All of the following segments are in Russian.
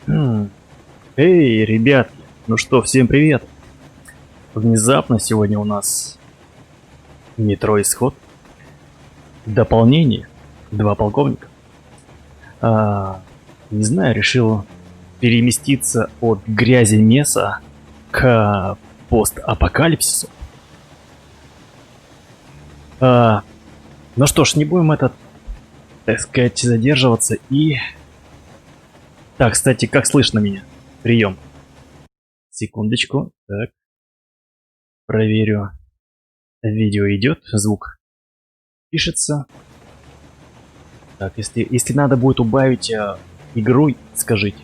М. Эй, ребятки, ну что, всем привет! Внезапно сегодня у нас метро Исход, дополнение, два полковника. А, не знаю, решил переместиться от грязи меса к постапокалипсису. А, ну что ж, не будем так сказать, задерживаться и... Так, кстати, как слышно меня? Прием. Секундочку. Так, проверю. Видео идет, звук пишется. Так, если надо будет убавить игру, скажите.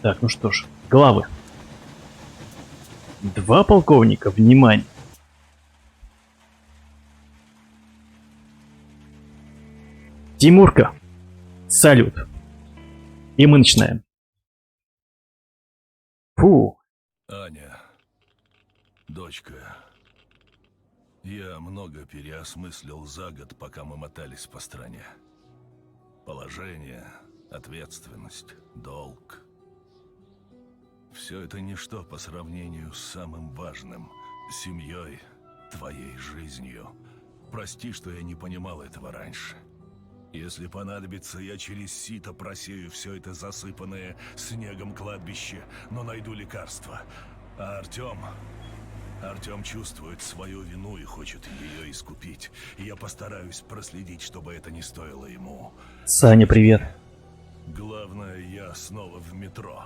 Так, ну что ж, главы. Два полковника, внимание. Тимурка, салют. И мы начинаем. Фу. Аня, дочка, я много переосмыслил за год, пока мы мотались по стране. Положение, ответственность, долг. Все это ничто по сравнению с самым важным – семьей, твоей жизнью. Прости, что я не понимал этого раньше. Если понадобится, я через сито просею все это засыпанное снегом кладбище, но найду лекарство. А Артем чувствует свою вину и хочет ее искупить. И я постараюсь проследить, чтобы это не стоило ему. Саня, привет. Главное, я снова в метро.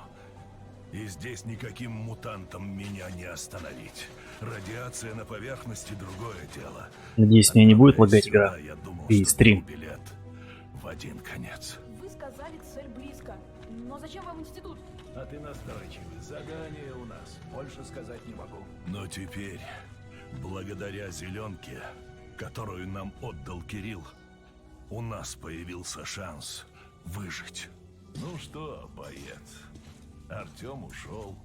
И здесь никаким мутантом меня не остановить. Радиация на поверхности — другое дело. Надеюсь, меня не будет лагать игра Я думал, и что стрим. беру билет в один конец. Вы сказали, цель близко. Но зачем вам институт? А ты настойчивый. Задание у нас. Больше сказать не могу. Но теперь, благодаря зеленке, которую нам отдал Кирилл, у нас появился шанс выжить. Ну что, боец, Артем ушел.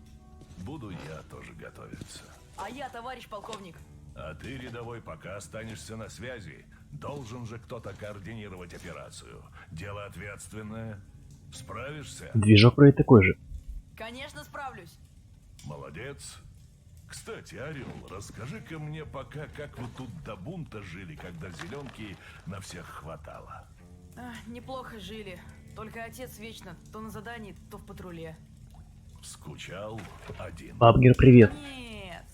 Буду я тоже готовиться. А я, товарищ полковник. А ты, рядовой, пока останешься на связи. Должен же кто-то координировать операцию. Дело ответственное. Справишься? Движок вроде такой же. Конечно, справлюсь. Молодец. Кстати, Орел, расскажи-ка мне пока, как вы тут до бунта жили, когда зеленки на всех хватало. Неплохо жили. Только отец вечно то на задании, то в патруле. Скучал один. Бабгер, привет. Нет.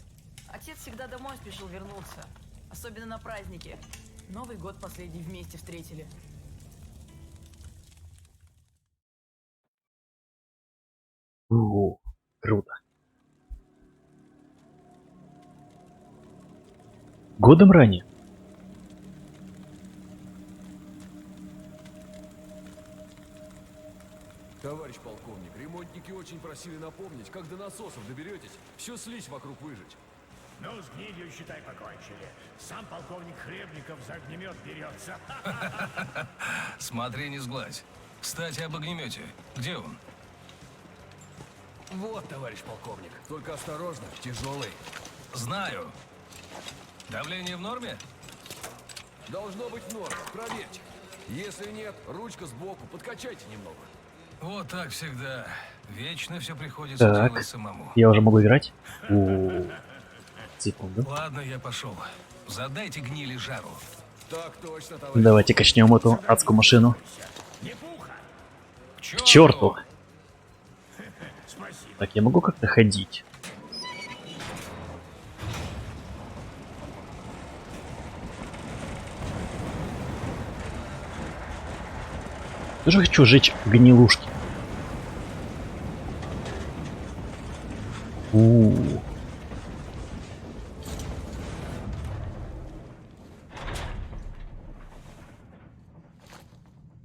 Отец всегда домой спешил вернуться. Особенно на праздники. Новый год последний вместе встретили. Круто. Годом ранее. Товарищ полковник, ремонтники очень просили напомнить, как до насосов доберетесь, всю слизь вокруг выжечь. Ну, с гнилью, считай, покончили. Сам полковник Хлебников за огнемет берется. Смотри, не сглазь. Кстати, об огнемете. Где он? Вот, товарищ полковник, только осторожно, тяжелый. Знаю. Давление в норме? Должно быть в норме, проверьте. Если нет, ручка сбоку, подкачайте немного. Вот так всегда. Вечно все приходится Так, делать самому. я уже могу играть? Секунду. Ладно, я пошел. Задайте гнили жару. Так точно, товарищ. Давайте качнем эту адскую машину. Не пуха. К черту! Спасибо. Так, я могу как-то ходить? Тоже хочу жечь гнилушки.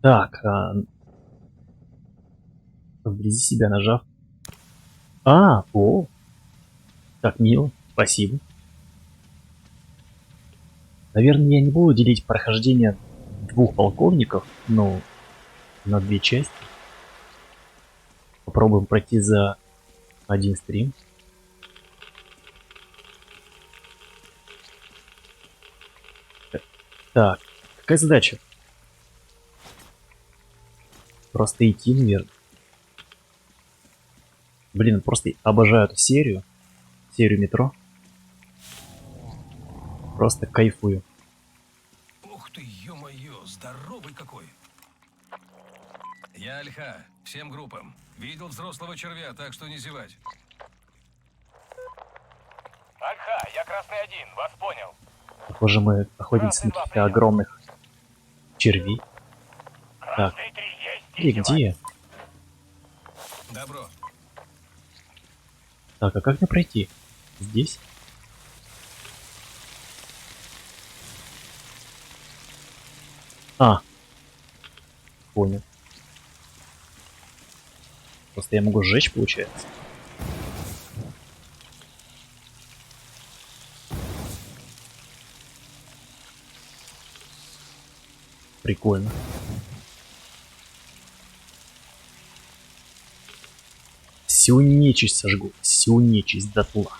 Так, вблизи себя нажав. О! Так мило, спасибо. Наверное, я не буду делить прохождение двух полковников, но на две части. Попробуем пройти за один стрим. Так, какая задача? Просто идти, наверное. Блин, просто обожаю эту серию. Серию метро. Просто кайфую. Ух ты, ё-моё, здоровый какой. Я Альха, всем группам. Видел взрослого червя, так что не зевать. Альха, я Красный Один, вас понял. Похоже, мы охотимся на каких-то огромных червей. Так, Красный 3 есть, и где? Добро. Так, а как мне пройти? Здесь? А. Понял. Просто я могу сжечь, получается. Прикольно. Всю нечисть сожгу. Всю нечисть дотла.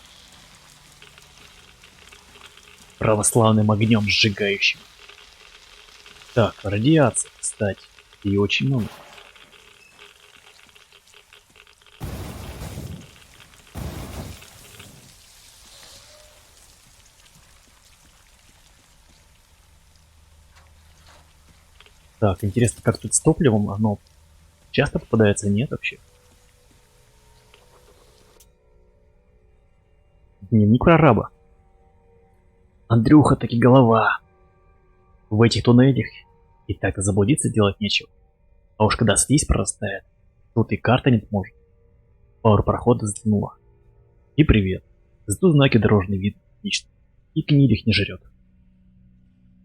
Православным огнем сжигающим. Так, радиация, кстати. И очень много. Так, интересно, как тут с топливом? Оно часто попадается? Нет вообще? Дневник прораба. Андрюха таки голова. В этих туннелях и так заблудиться делать нечего. А уж когда слизь прорастает, тут и карта не поможет. Пауэр прохода затянула. И привет. Зато знаки дорожный вид отлично. И книги их не жрет.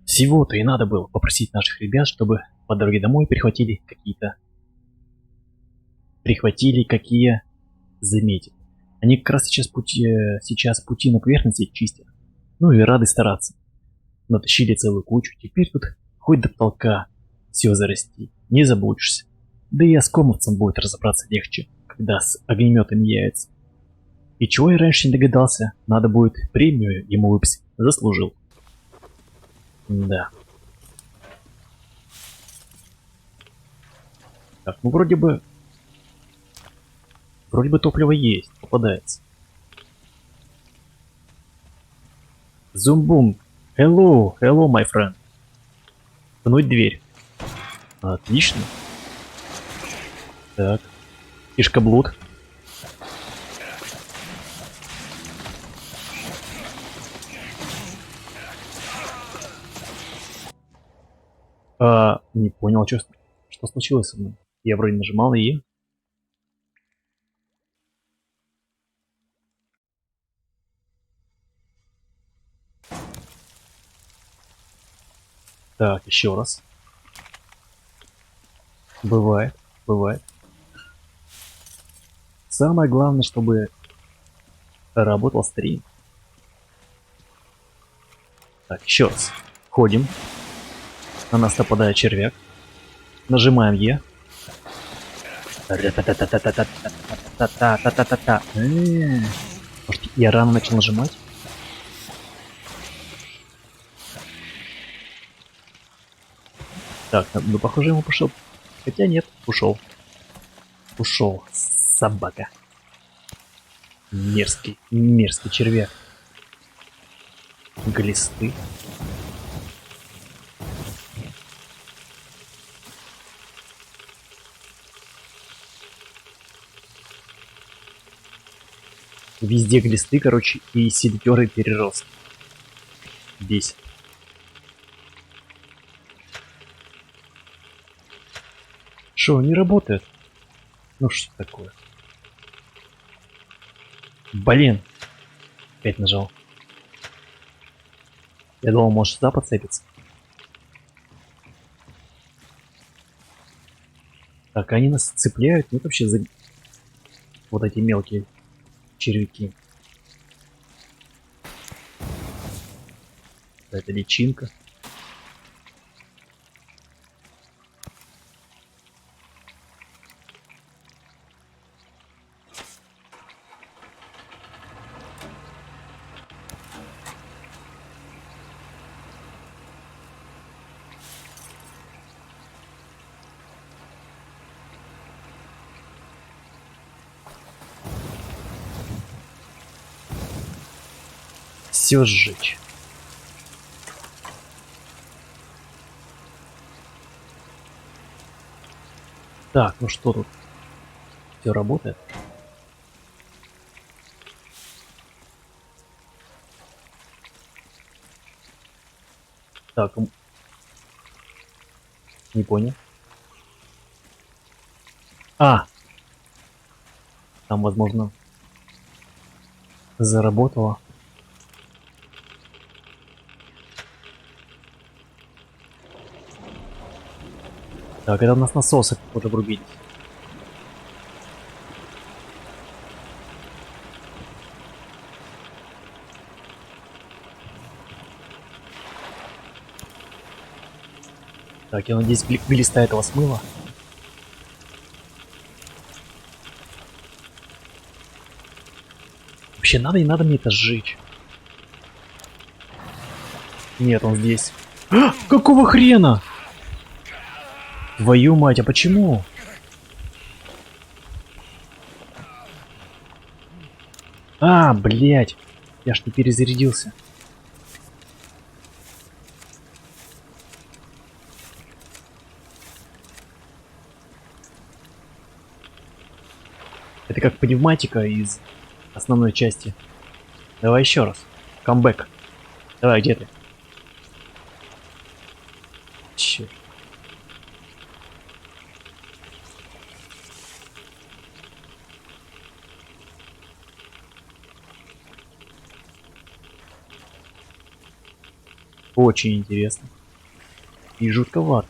Всего-то и надо было попросить наших ребят, чтобы по дороге домой прихватили какие заметят. Они как раз сейчас пути на поверхности чистят. Ну и рады стараться. Натащили целую кучу. Теперь тут хоть до потолка все зарасти. Не заблудишься. Да и оскомовцам будет разобраться легче, когда с огнеметами явится. И чего я раньше не догадался, надо будет премию ему выписать. Заслужил. Да. Так, ну вроде бы топливо есть, попадается. Зумбум. Hello, my friend. Пнуть дверь. Отлично. Так. Кишкоблуд. Не понял, что случилось со мной. Я вроде нажимал и... Так, еще раз. Бывает. Самое главное, чтобы работал стрим. Так, еще раз. Ходим. На нас нападает червяк. Нажимаем Е. Может, я рано начал нажимать? Так, ну похоже, ему пошел. Хотя нет, ушел. Ушел, собака. Мерзкий червяк. Глисты. Везде глисты, короче, и селькеры перерос. Бесит. Шо, не работает? Ну что такое? Блин. Опять нажал. Я думал, может сюда подцепиться. Так, они нас цепляют. Нет вообще за... Вот эти мелкие червяки. Это личинка. Все сжечь. Так, ну что тут? Все работает? Так, не понял. А! Там, возможно, заработало. Так, это у нас насосы уже врубились. Так, я надеюсь, глиста этого смыла. Вообще, надо, не надо мне это сжечь. Нет, он здесь. А, какого хрена? Твою мать, а почему? А, блять, я ж не перезарядился. Это как пневматика из основной части. Давай еще раз. Камбэк. Давай, где ты? Черт. Очень интересно. И жутковато.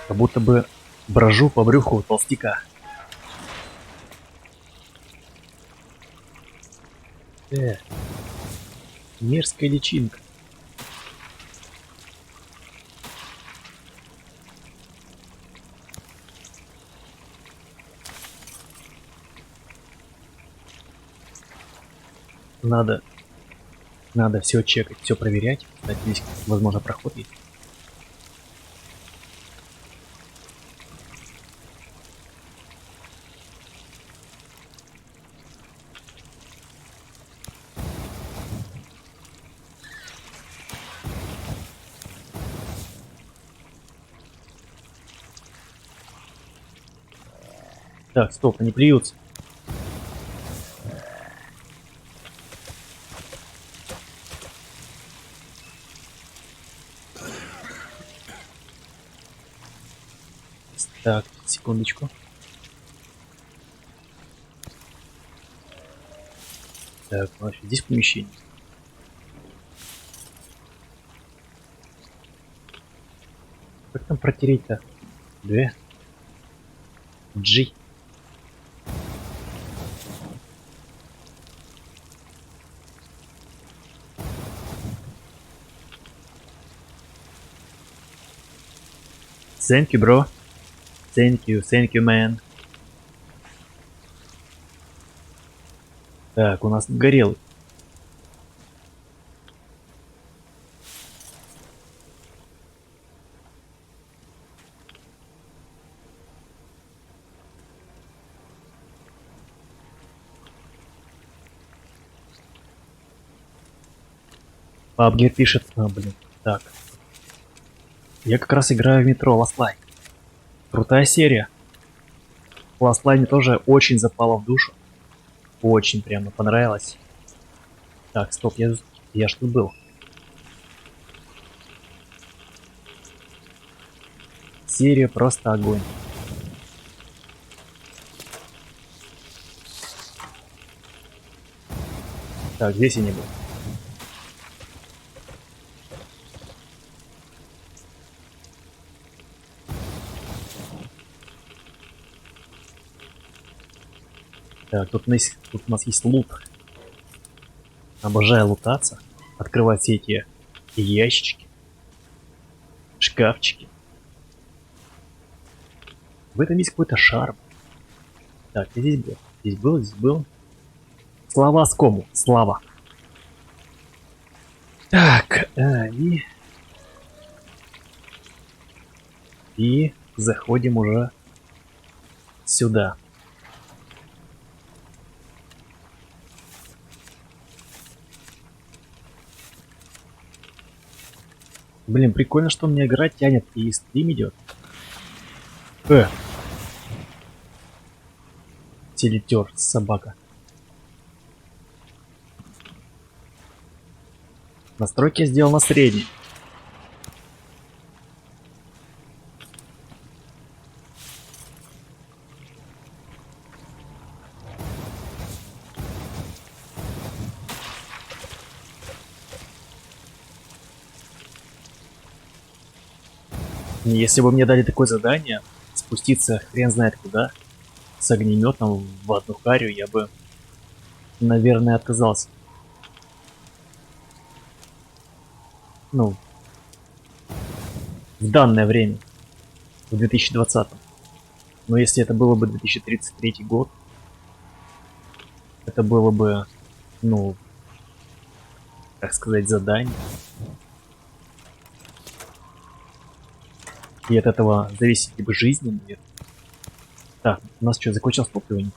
Как будто бы брожу по брюху толстяка. Мерзкая личинка. Надо все чекать, все проверять. Кстати, здесь, возможно, проход есть. Так, стоп, они плюются. Так, секундочку. Так, вообще здесь помещение. Как там протереть-то? Д. G. Thank you, bro. Thank you, man. Так, у нас горелый. Пабгер пишет, блин, так. Я как раз играю в метро Last Light. Крутая серия. Last Light мне тоже очень запала в душу. Очень прямо понравилось. Так, стоп, я ж тут был. Серия просто огонь. Так, здесь я не был. Так, тут у нас есть лут. Обожаю лутаться. Открывать все эти ящички. Шкафчики. В этом есть какой-то шарм. Так, я здесь был. Здесь был. Слава Скому. Слава. Так, и... И заходим уже сюда. Блин, прикольно, что мне игра тянет и стрим идет. Телетер, собака. Настройки я сделал на средний. Если бы мне дали такое задание, спуститься хрен знает куда, с огнеметом в одну харю, я бы, наверное, отказался. Ну, в данное время, в 2020. Но если это было бы 2033 год, это было бы, ну, как сказать, задание. И от этого зависит либо жизнь, наверное. Так, у нас что, закончилось топливо?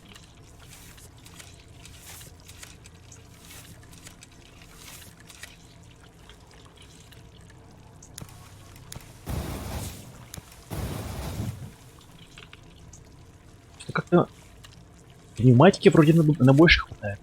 Что как-то пневматики вроде на больше хватает.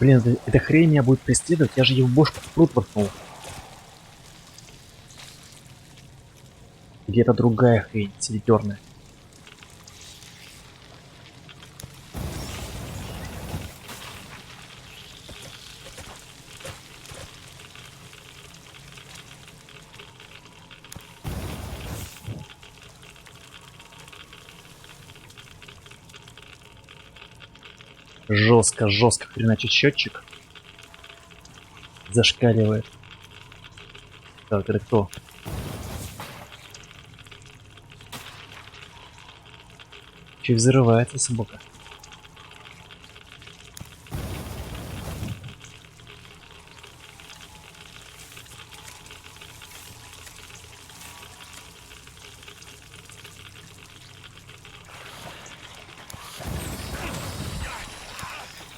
Блин, эта хрень меня будет преследовать, я же ее в бошку в пруд воткнул. Где-то другая хрень, телетерная. Жестко, жестко хреначит счетчик. Зашкаливает. Так, это кто? Че взрывается собака?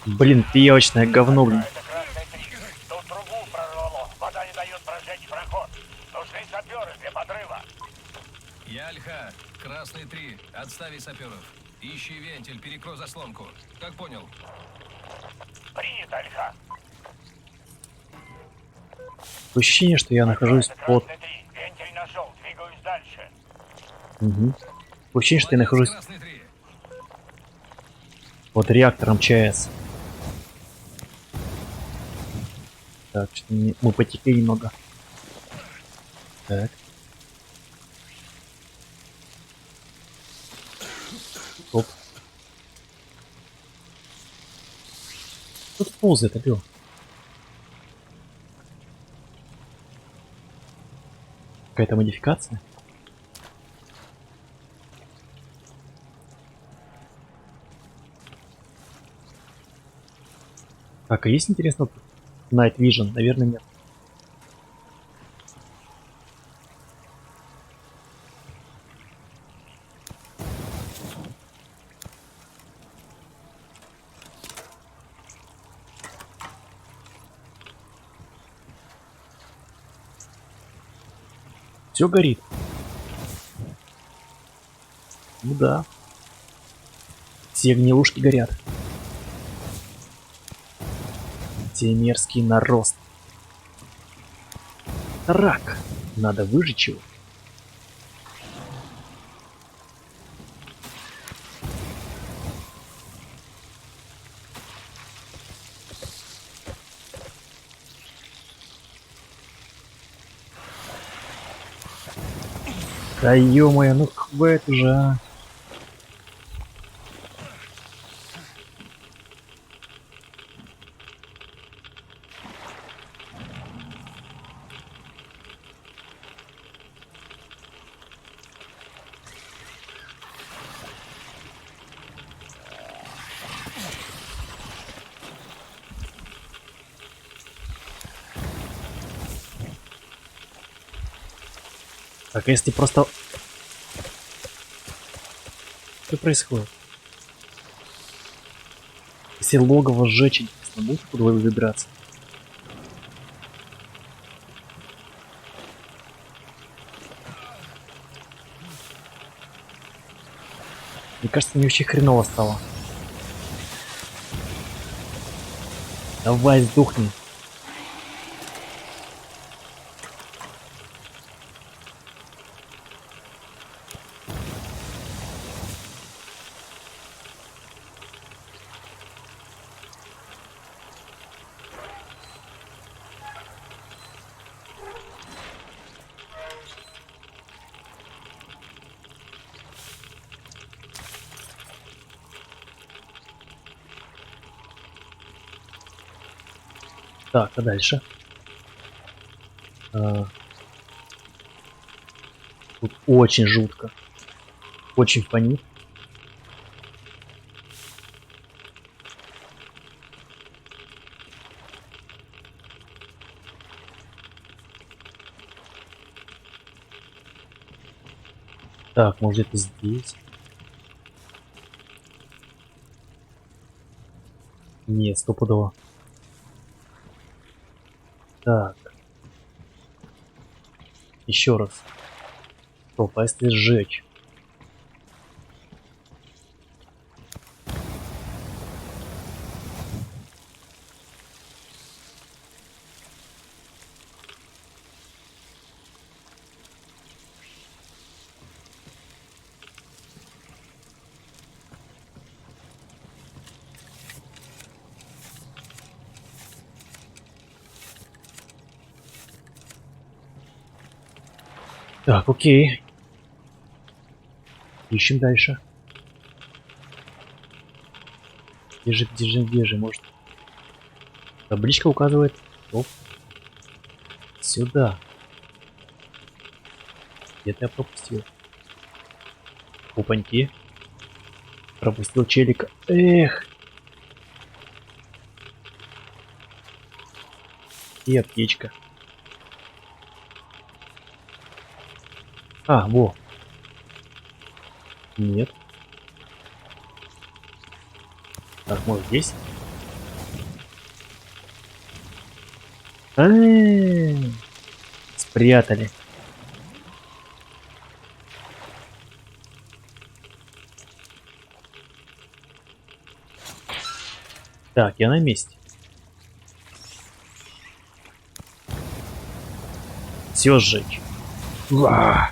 Блин, пиявочное говно, блин. Это Красный 3. Тут трубу прорвало. Вода не дает прожечь проход. Нужны саперы для подрыва. Я Альха, Красный 3, отставить саперов. Ищи вентиль, перекрой заслонку. Как понял? Принято, Альха. Ощущение, что я нахожусь Это под... Красный 3. Вентиль нашел. Двигаюсь дальше. Угу. Ощущение, что я Молодец, нахожусь Красный 3. под реактором ЧАЭС. Так, что мы потекли немного. Так. Оп. Тут ползает, алё. Какая-то модификация? Так, а есть, интересно, Night Vision? Наверное, нет. Все горит. Ну да. Все гнилушки горят. Те мерзкий нарост. Рак. Надо выжечь его. Да ё-моё, ну хватит уже, а. Так, а если просто... Что происходит? Если логово сжечь, интересно, будет куда выбираться? Мне кажется, мне вообще хреново стало. Давай, сдохни. Так, а дальше? Тут очень жутко. Очень фонит. Так, может это здесь? Нет, стопудово. Так. Еще раз. Стоп, а если сжечь? Так, окей. Ищем дальше. Где же, может. Табличка указывает. Оп. Сюда. Где-то я пропустил. Опаньки. Пропустил челика. Эх. И аптечка. А, во. Нет. Так, может здесь? Спрятали. Так, я на месте. Все сжечь. Уа!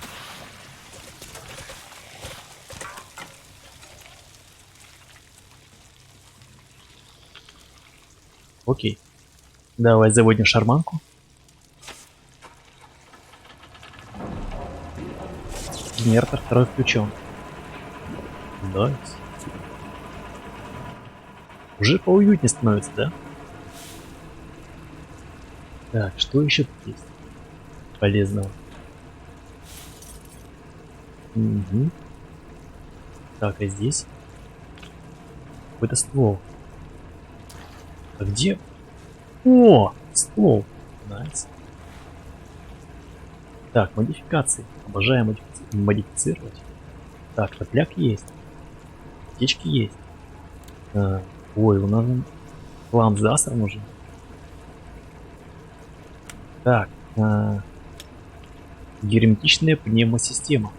Окей. Давай заводим шарманку. Генератор второй включен. Найс. Уже поуютнее становится, да? Так, что еще тут есть полезного? Угу. Так, а здесь какой-то ствол. А где? О, ствол. Найс. Так, модификации. Обожаю модифицировать. Так, топляк есть. Птички есть. Ой, у нас хлам засран уже. Так, герметичная пневмосистема.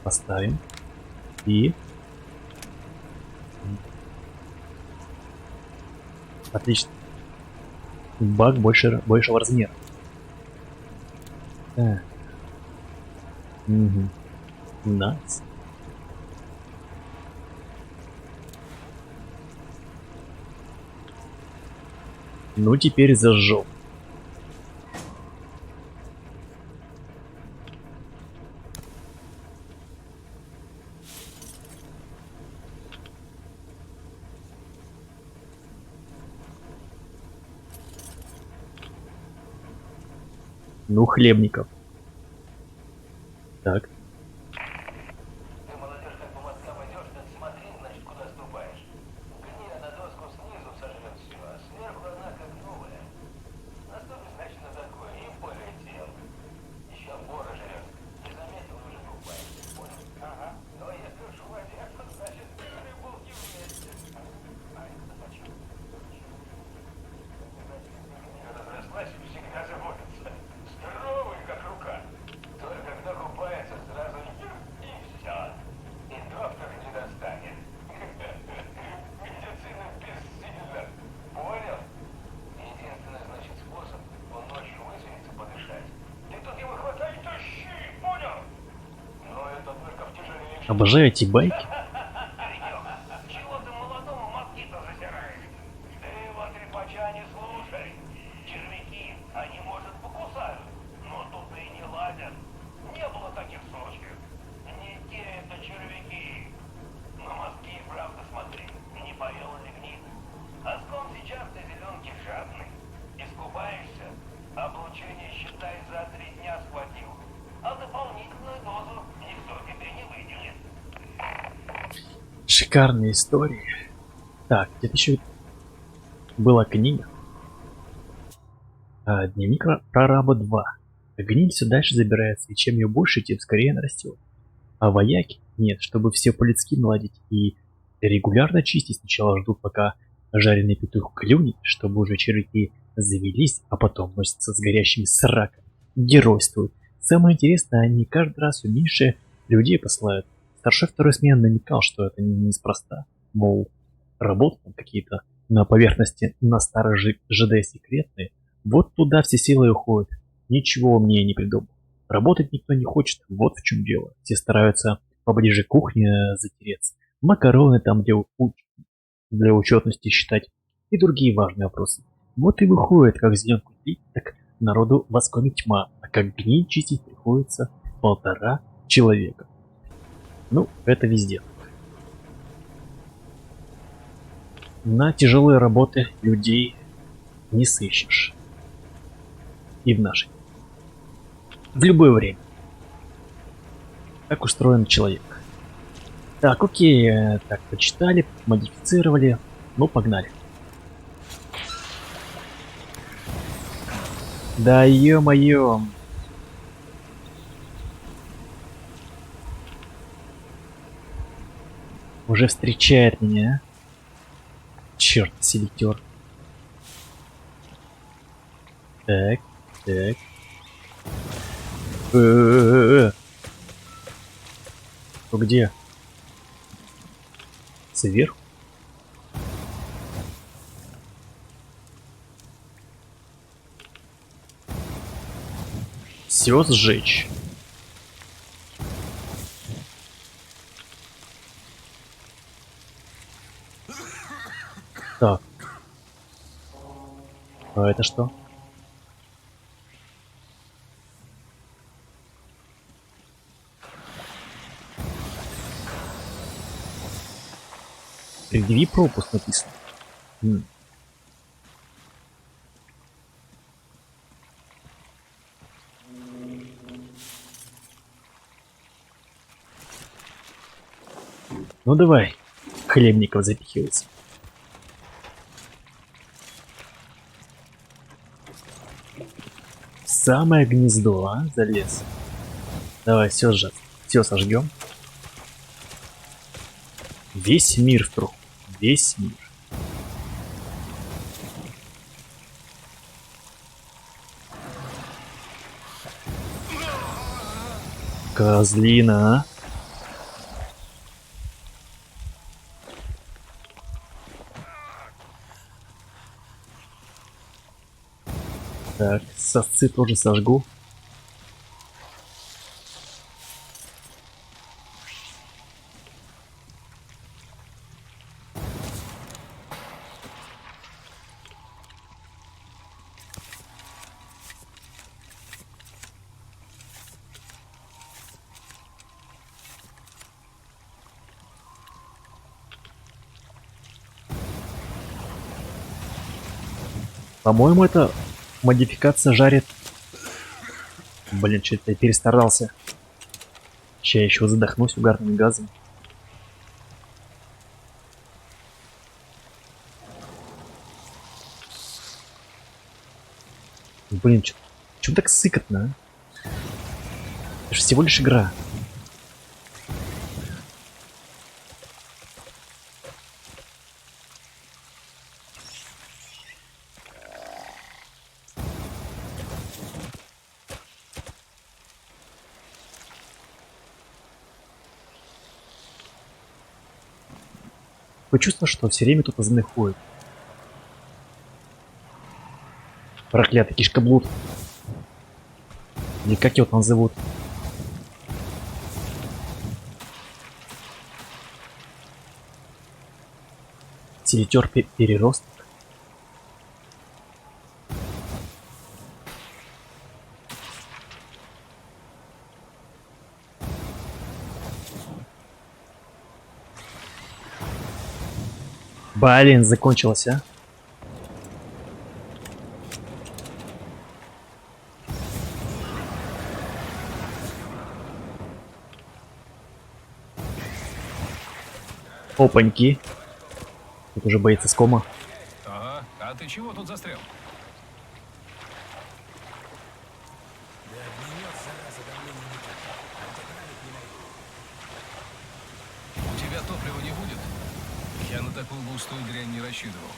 Поставим. И... Отлично. Бак большего размера. Так. Угу. Найс. Ну, теперь зажжем. Ну, Хлебников. Так. Ты, молодежь, как по мосткам идешь, так смотри, значит, куда ступаешь. Гния на доску снизу сожрет все, а сверху она как новая. Наступишь, значит, на такое, и полетел. Еще опора жрет. Обожаю эти байки. Паренек, чего ты молодому мозги-то засираешь? Ты его трепача не слушай. Червяки, они, может, покусают, но тут и не ладят. Не было таких случаев. Не те это червяки. На мозги, правда, смотри, не поел ли гнит. А ском сейчас ты зеленки жадный. Искупаешься, облучение, считай, за 3 дня схватил. А дополнительную дозу никто тебе не выделит. Шикарная история. Так, где-то еще была книга. Дневник прораба 2. Гниль все дальше забирается, и чем ее больше, тем скорее она растет. А вояки? Нет, чтобы все по-людски наладить и регулярно чистить, сначала ждут, пока жареный петух клюнет, чтобы уже червяки завелись, а потом носятся с горящими сраками. Геройствуют. Самое интересное, они каждый раз все меньше людей посылают. Старшой второй смены намекал, что это неспроста. Мол, работы там какие-то на поверхности на старой ЖД секретные. Вот туда все силы уходят. Ничего мне не придумал. Работать никто не хочет, вот в чем дело. Все стараются поближе к кухне затереться. Макароны там для учетности считать и другие важные вопросы. Вот и выходит, как зеленку пить, так народу воском тьма, а как гниль чистить приходится 1,5 человека. Ну, это везде. На тяжелые работы людей не сыщешь. И в нашей. В любое время. Так устроен человек. Так, окей. Так, почитали, модифицировали. Ну, погнали. Да ё-моё. Уже встречает меня. Черт, селектор. Так, так. Ну где? Сверху? Все сжечь. Так. А это что? Предъяви пропуск написано. Ну давай, хлебников запихивается. В самое гнездо, а, залез. Давай, все сжать. Все сожгем. Весь мир в труху. Весь мир. Козлина, а? Так, сосцы тоже сожгу. По-моему, это модификация жарит. Блин, что-то я перестарался. Сейчас я еще задохнусь угарным газом. Блин, что так сыкотно, а? Это же всего лишь игра. Такое чувство, что все время тут азны ходит. Проклятый кишкоблуд. Или как его там зовут? Селитер переросток. Блин, закончилось, а? Опаньки. Тут уже боится скома. Ага, а ты чего тут застрял? У тебя топлива не будет? Я на такую густую дрянь не рассчитывал.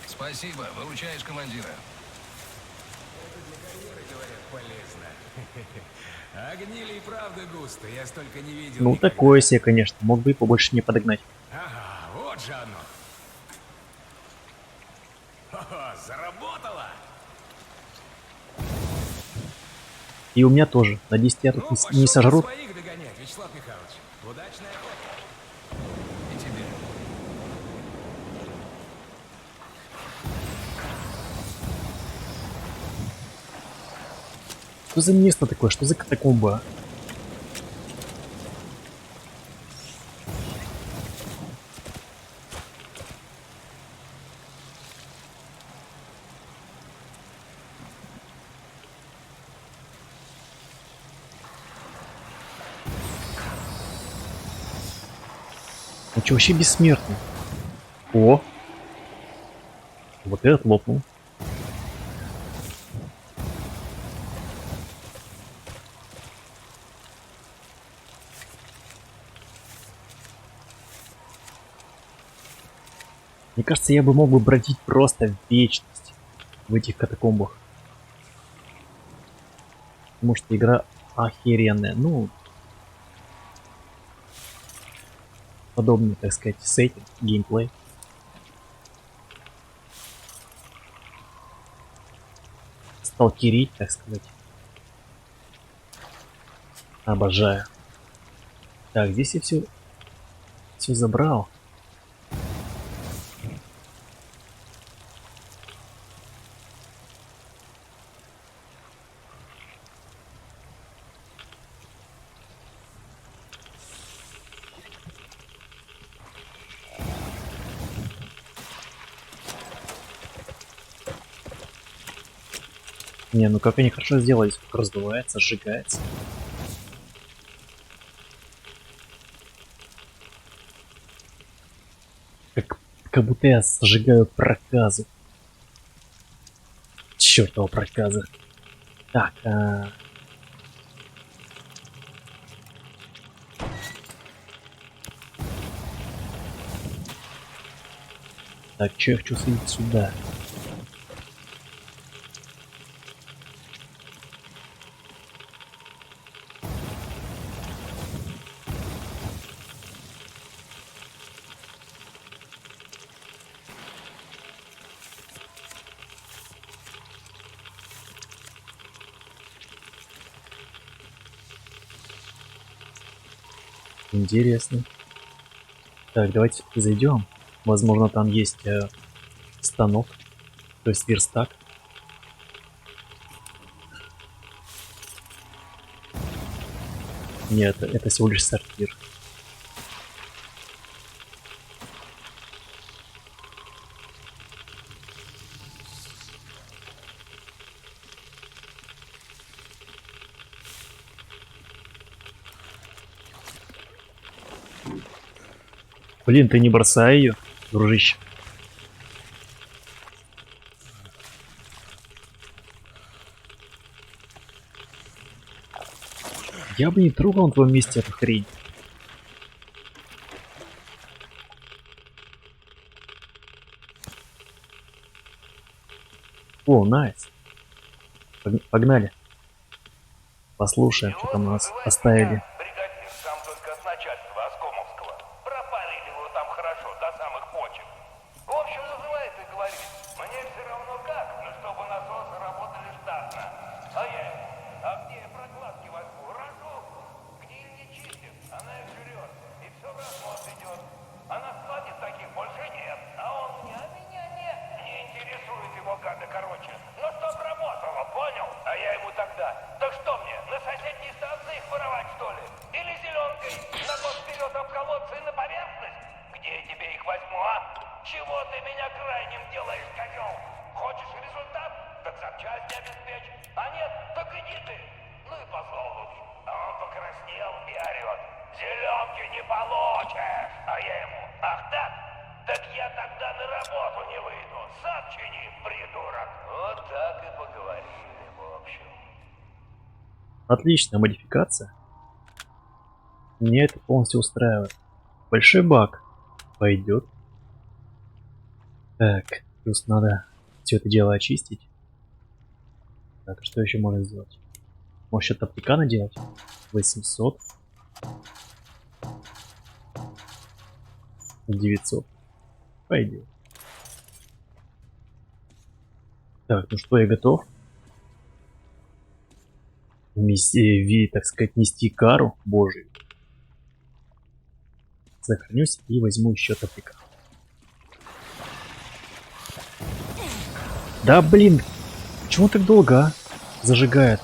Спасибо, выручаешь командира. А гнили и правда густо, я столько не видел. Ну, никогда. такое себе, конечно. Мог бы и побольше не подогнать. Ага, вот же оно. Хо-хо, заработало! И у меня тоже. Надеюсь, я тут не пошел сожрут. своих догонять, Вячеслав Михайлович. Удачной охоты. И тебе. Что за место такое? Что за катакомба? Он что, вообще бессмертный? О! Вот этот лопнул. Мне кажется, я бы мог бы бродить просто в вечность в этих катакомбах. Потому что игра охеренная. Ну, подобный, так сказать, сеттинг, геймплей. Сталкерить, так сказать. Обожаю. Так, здесь я все забрал. Не, ну как они хорошо сделали, сколько раздувается, сжигается. Как будто я сжигаю проказу. Чёртова проказа. Так, Так, чё я хочу съездить сюда? Интересно. Так, давайте зайдем. Возможно, там есть станок, то есть верстак. Нет, это всего лишь сортир. Блин, ты не бросай ее, дружище. Я бы не трогал на твоем месте эту хрень. О, найс. Погнали. Послушаем, что там у нас оставили. Бригадир, сам только от начальства Оскомовского. Пропарили его там хорошо, до самых почек. В общем, называет и говорит. Мне все равно как, но чтобы насосы работали штатно. А где я прокладки возьму? Разок. Гниль не чистит, она их жрет. Отличная модификация. Меня это полностью устраивает. Большой баг. Пойдет. Так, плюс надо все это дело очистить. Так, что еще можно сделать? Может, что-то аптекана делать? 800. 900. Пойдет. Так, ну что, я готов. Так сказать, нести кару Божию. Сохранюсь и возьму еще топика. Да блин, почему так долго, а? Зажигает.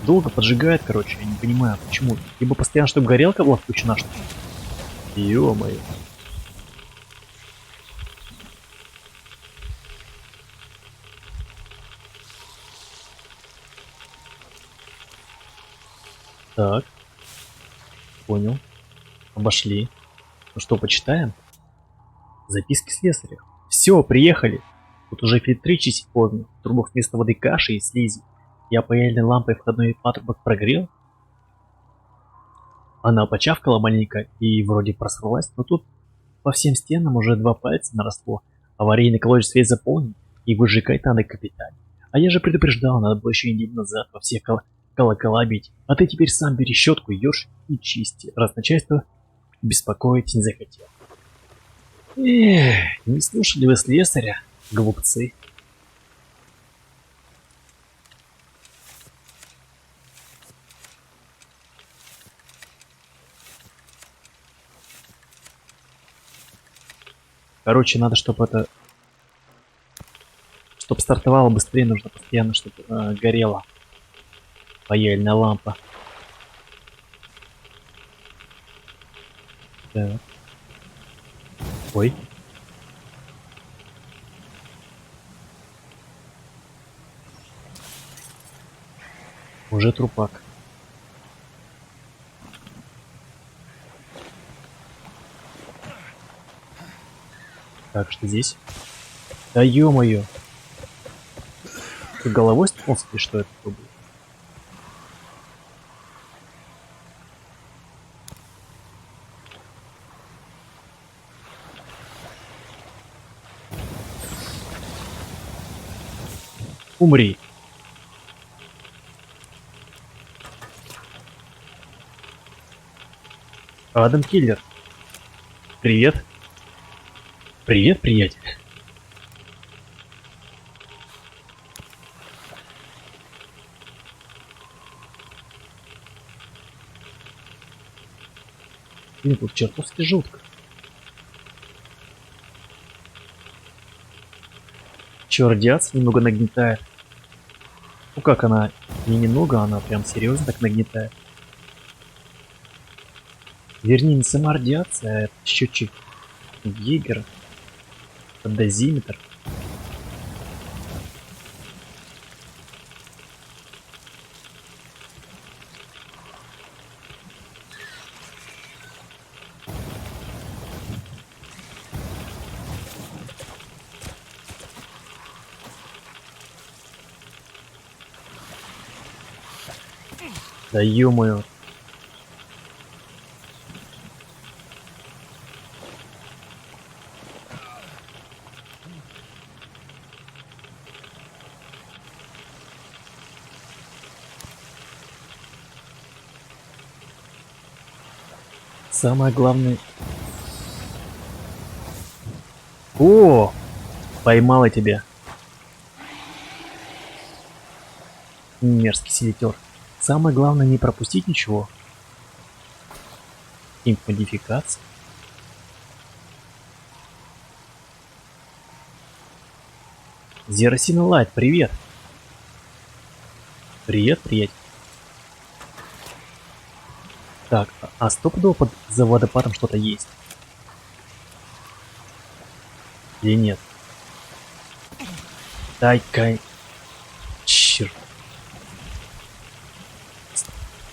Долго поджигает, короче, я не понимаю, почему. Либо постоянно, чтобы горелка была включена, что ли. Ё-моё. Так. Понял. Обошли. Ну что, почитаем? Записки слесаря. Все, приехали. Тут уже фильтры чистить поздно. В трубах вместо воды каши и слизи. Я паяльной лампой входной патрубок прогрел. Она почавкала маленько и вроде просралась, но тут по всем стенам уже 2 пальца наросло. Аварийный колодец весь заполнен и выжигать надо капитально. А я же предупреждал, надо было еще неделю назад во всех колокола бить. А ты теперь сам бери щетку, ешь и чисти, раз начальство беспокоить не захотел. Эх, не слушали вы слесаря, глупцы. Короче, надо, чтобы это... Чтобы стартовало быстрее, нужно постоянно, чтобы горела паяльная лампа. Так. Ой. Уже трупак. Так, что здесь? Да ё-моё. Ты головой столкнулся или что это было? Умри. Адам Киллер. Привет. Привет, приятель. Блин, тут чертовски жутко. Чё, радиация немного нагнетает? Ну как она? Не немного, она прям серьезно так нагнетает. Вернее, не сама радиация, а это счетчик Гейгера. Дозиметр. Да ё-моё. Самое главное... О! Поймала тебя. Мерзкий селитер. Самое главное не пропустить ничего. Модификация. Зеросина Лайт, привет. Привет, приятель. Так, а стопудово под за водопадом что-то есть? Или нет? Дай-ка... Черт.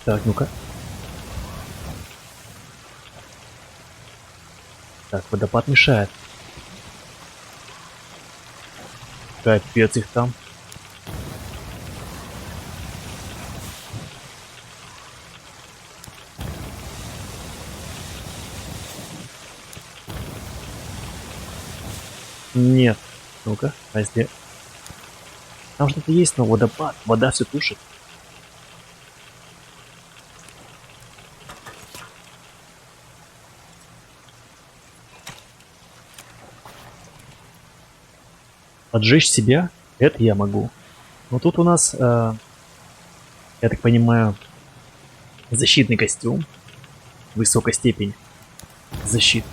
Так, ну-ка. Так, водопад мешает. Капец их там. Нет. Ну-ка, а если... Там что-то есть, но водопад. Вода все тушит. Поджечь себя? Это я могу. Но тут у нас, я так понимаю, защитный костюм. Высокой степени защиты.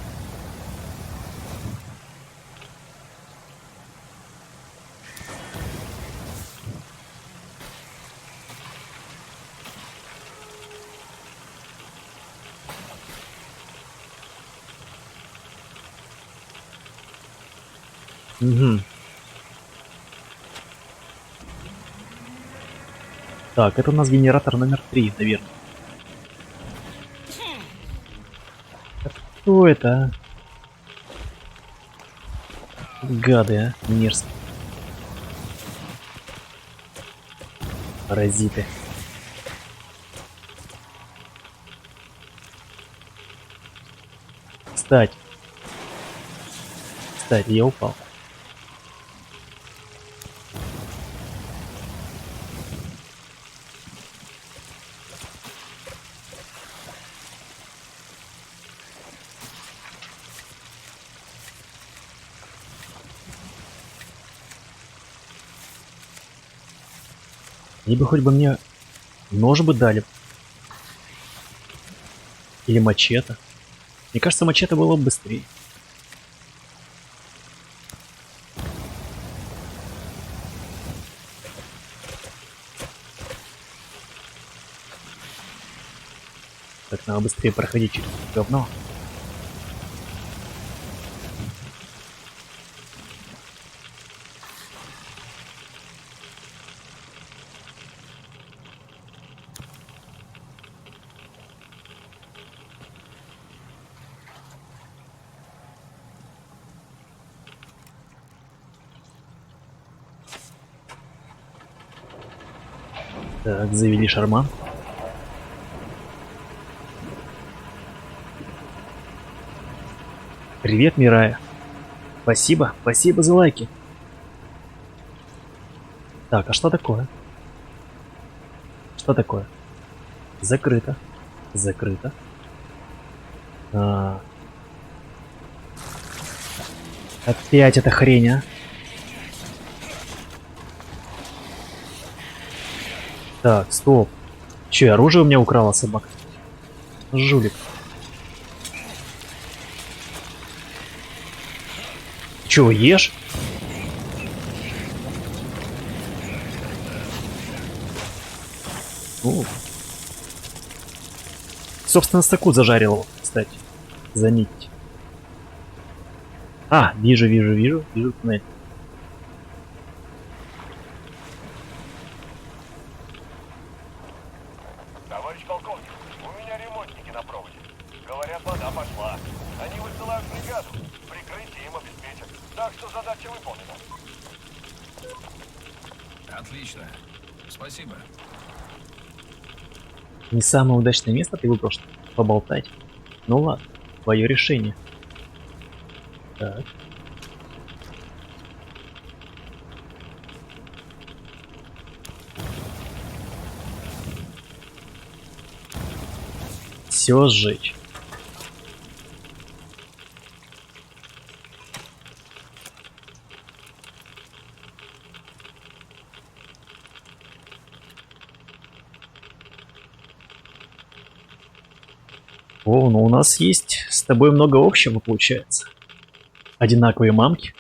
Угу. Так, это у нас генератор номер 3, наверное. А кто это, а? Гады, а? Мерзкие. Паразиты. Кстати, я упал. Либо хоть бы мне нож бы дали. Или мачете. Мне кажется, мачете было бы быстрее. Так, надо быстрее проходить через говно. Так, завели шарман. Привет, Мирая. Спасибо за лайки. Так, а что такое? Что такое? Закрыто. Закрыто. Опять эта хрень, а? Так, стоп. Че, оружие у меня украла собака? Жулик. Че, ешь? О. Собственно, стаку зажарил его, кстати. Заметьте. А, вижу. Нет. Товарищ полковник, у меня ремонтники на проводе. Говорят, вода пошла. Они высылают бригаду. Прикрытие им обеспечат. Так что задача выполнена. Отлично. Спасибо. Не самое удачное место ты выбрал, чтобы поболтать. Ну ладно, твое решение. Так. Все сжечь. О, ну у нас есть с тобой много общего, получается. Одинаковые мамки.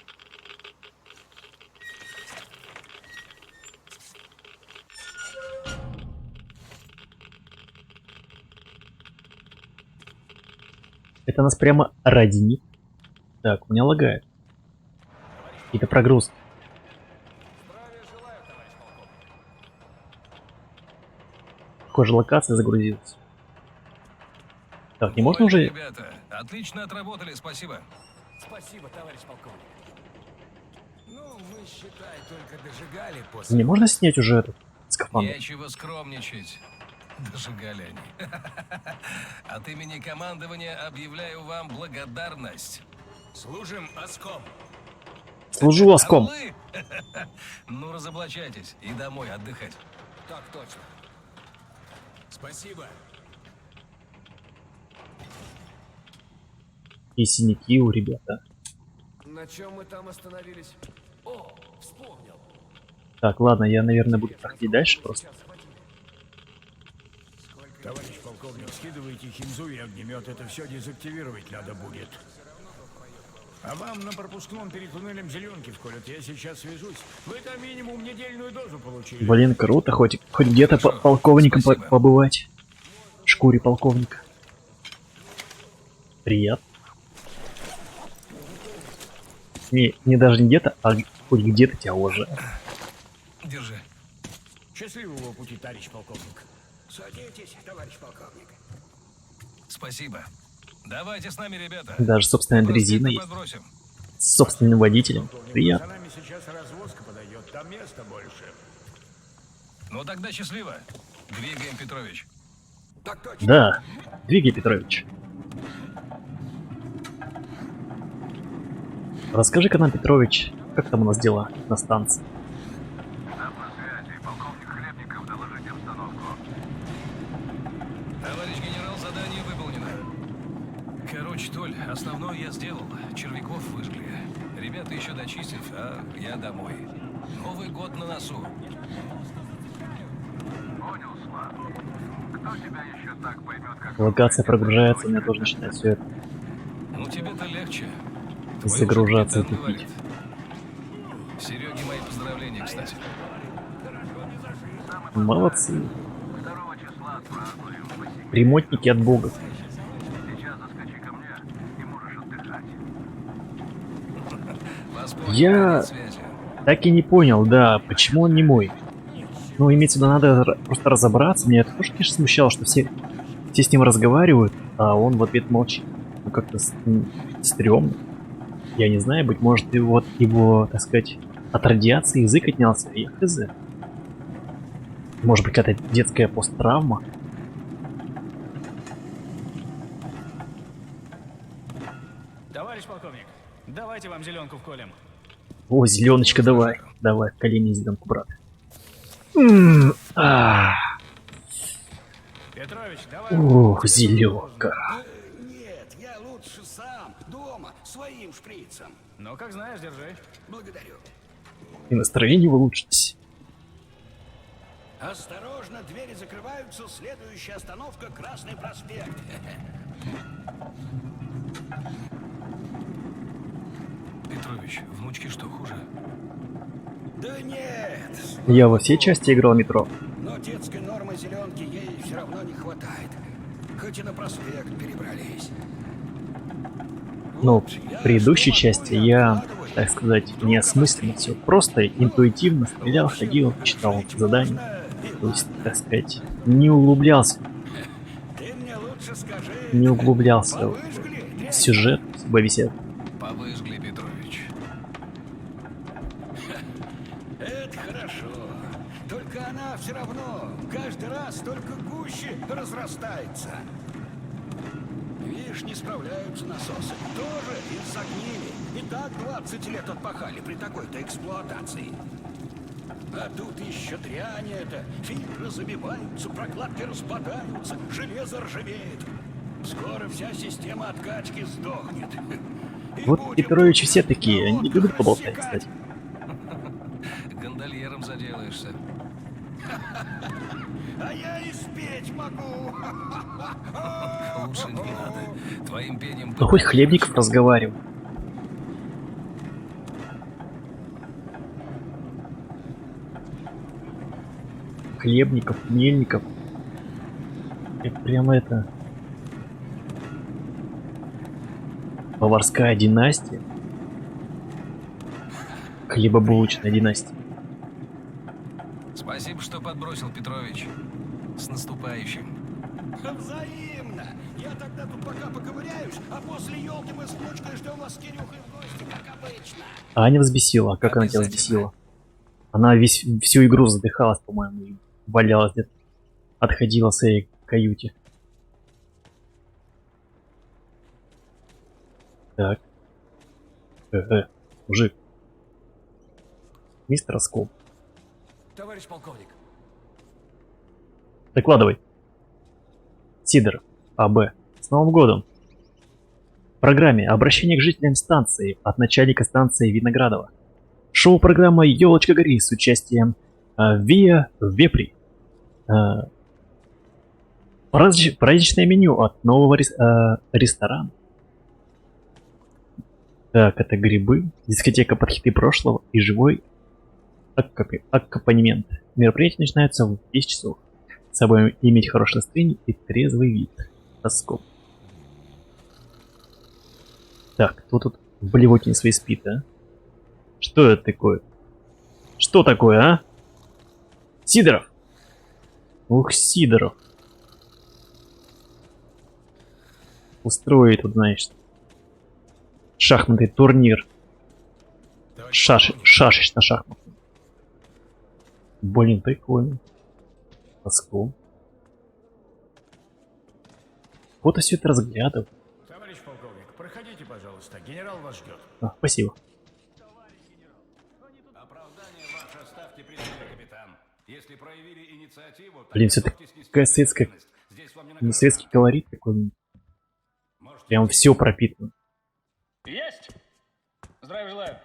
Это нас прямо роднит. Так, у меня лагает. Какие-то прогрузки. Похоже, локация загрузилась. Так, не можно Вот, уже... Ребята, отлично отработали, спасибо. Спасибо, товарищ полковник. Ну, мы, считай, только дожигали после... Не можно снять уже этот скафандр? Нечего скромничать. Дожигали они. От имени командования объявляю вам благодарность. Служим оском. Служу оском. Орлы? Ну, разоблачайтесь и домой отдыхать. Так точно. Спасибо. И синяки у ребят, да? На чем мы там остановились? О, вспомнил. Так, ладно, я, наверное, буду проходить дальше просто. Товарищ полковник, скидывайте химзу и огнемет. Это все дезактивировать надо будет. А вам на пропускном перед туннелем зеленки вколют. Я сейчас свяжусь. Вы там минимум недельную дозу получили. Блин, круто, хоть где-то полковником Спасибо. побывать. В шкуре полковника. Приятно. Не даже не где-то, а хоть где-то тебя уважают. Держи. Счастливого пути, товарищ полковник. Садитесь, товарищ полковник. Спасибо. Давайте с нами, ребята. Даже собственная Проспект дрезина есть. подбросим. С собственным водителем. За Приятно. нами сейчас развозка подойдет. Там места больше. Ну тогда счастливо. Двигаем, Петрович. Так точно. Да, двигай, Петрович. Расскажи-ка нам, Петрович, как там у нас дела на станции? Товарищ генерал, задание выполнено. Короче, Толь, основное я сделал. Червяков выжгли. Ребята еще дочистят, а я домой. Новый год на носу. Локация прогружается, у меня тоже начинает все это Ну тебе-то легче. загружаться и Твой тупить. валит. Сереге мои поздравления, кстати. Молодцы. Ремонтники от бога. Воспользуйтесь Я связью. так и не понял, да, почему он не мой. Ну, имеется в виду, надо просто разобраться. Меня это тоже, конечно, смущало, что все с ним разговаривают, а он в ответ молчит. Ну, как-то стрёмно. Я не знаю, быть может, его, так сказать, от радиации язык отнялся, я хз. Может быть, какая-то детская посттравма. Товарищ полковник, давайте вам зеленку вколем. О, зеленочка, давай. Давай, колени зеленку, брат. Петрович, давай. Ух, зеленка. Нет, я лучше сам, дома, своим шприцем. Ну, как знаешь, держи. Благодарю. И настроение улучшилось. Осторожно, двери закрываются. Следующая остановка — Красный проспект. Петрович, внучки что, хуже? Да нет. Я во все части играл метро. Но детской нормы зеленки ей все равно не хватает. Хоть и на проспект перебрались. Но в предыдущей части я, так сказать, неосмысленно все. Просто интуитивно стрелял, ходил, читал задания. То есть, так сказать, не углублялся. Ты мне лучше скажи. Не углублялся Повыжгли? в сюжет во весь. Повыжгли, Петрович. Это хорошо. Только она все равно каждый раз только гуще разрастается. Видишь, не справляются насосы. Тоже из-за гнили. И так 20 лет отпахали при такой-то эксплуатации. А тут еще дрянь это. Фильтры забиваются, прокладки распадаются, железо ржавеет. Скоро вся система откачки сдохнет. И Вот будем Петровичи тут все такие, они ноги любят поболтать, рассекать. кстати. Гондольером заделаешься. А я и спеть могу. Лучше не надо. Твоим пением... Ну хоть Хлебников разговаривал. Хлебников, Мельников. Это прямо это... Поварская династия. Хлебобулочная династия. Спасибо, что подбросил, Петрович. С наступающим. Взаимно. Я тогда тут пока поковыряюсь, а после елки мы с внучкой ждем вас с Кирюхой в гости, как обычно. Аня взбесила. А как она тебя взбесила? Она всю игру задыхалась, по-моему, и валялась где-то. Отходила в своей каюте. Так. Мужик. Мистер Оскол. Товарищ полковник. Докладывай. Сидоров. АБ. С Новым годом. В программе обращение к жителям станции от начальника станции Виноградова. Шоу-программа «Елочка гори» с участием Виа Вепри. Праздничное меню от нового ресторана. Так, это грибы, дискотека под хиты прошлого и живой аккомпанемент. Мероприятие начинается в 10 часов. С собой иметь хорошее настроение и трезвый вид. Оскол. Так, кто тут в блевотине своей спит, а? Что это такое? Что такое, а? Сидоров! Ух, Сидоров. Устроит тут, знаешь, шахматный турнир. Шашечно-шахматный. Блин, прикольно. Оскол. Вот и все это разглядываю. Товарищ полковник, проходите, пожалуйста. Генерал вас ждет. Спасибо. Оправдание ваше оставьте при себе, капитан. Если проявили инициативу, то Блин, все такая советская, здесь вам не не советский колорит такой. Прям все пропитано. Есть! Здравия желаю.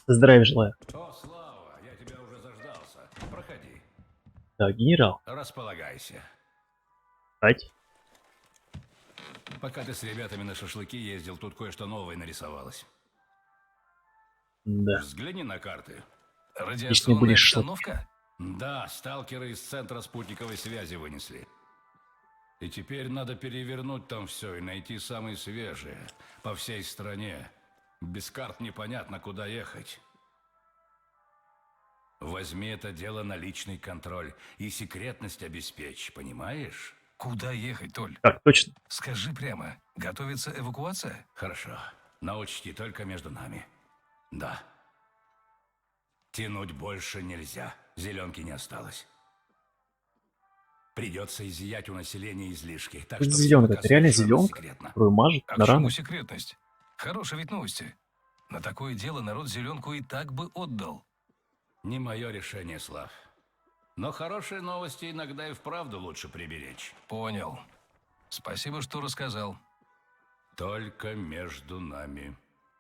Здравия желаю. О, Слава, я тебя уже заждался. Проходи. Так, генерал. Располагайся. Кстати. Пока ты с ребятами на шашлыки ездил, тут кое-что новое нарисовалось. Да. Взгляни на карты. Радиационная будешь обстановка? Да, сталкеры из центра спутниковой связи вынесли. И теперь надо перевернуть там все и найти самые свежие. По всей стране. Без карт непонятно, куда ехать. Возьми это дело на личный контроль и секретность обеспечь, понимаешь? Куда ехать, Толь? Так, точно. Скажи прямо. Готовится эвакуация? Хорошо. Но учти, только между нами. Да. Тянуть больше нельзя. Зеленки не осталось. Придется изъять у населения излишки. Так Это что зеленка, все это реально пока совершенно зеленка, секретно. которую мажет А на к чему рану. секретность? Хорошие ведь новости. На такое дело народ зеленку и так бы отдал. Не мое решение, Слав. Но хорошие новости иногда и вправду лучше приберечь. Понял. Спасибо, что рассказал. Только между нами.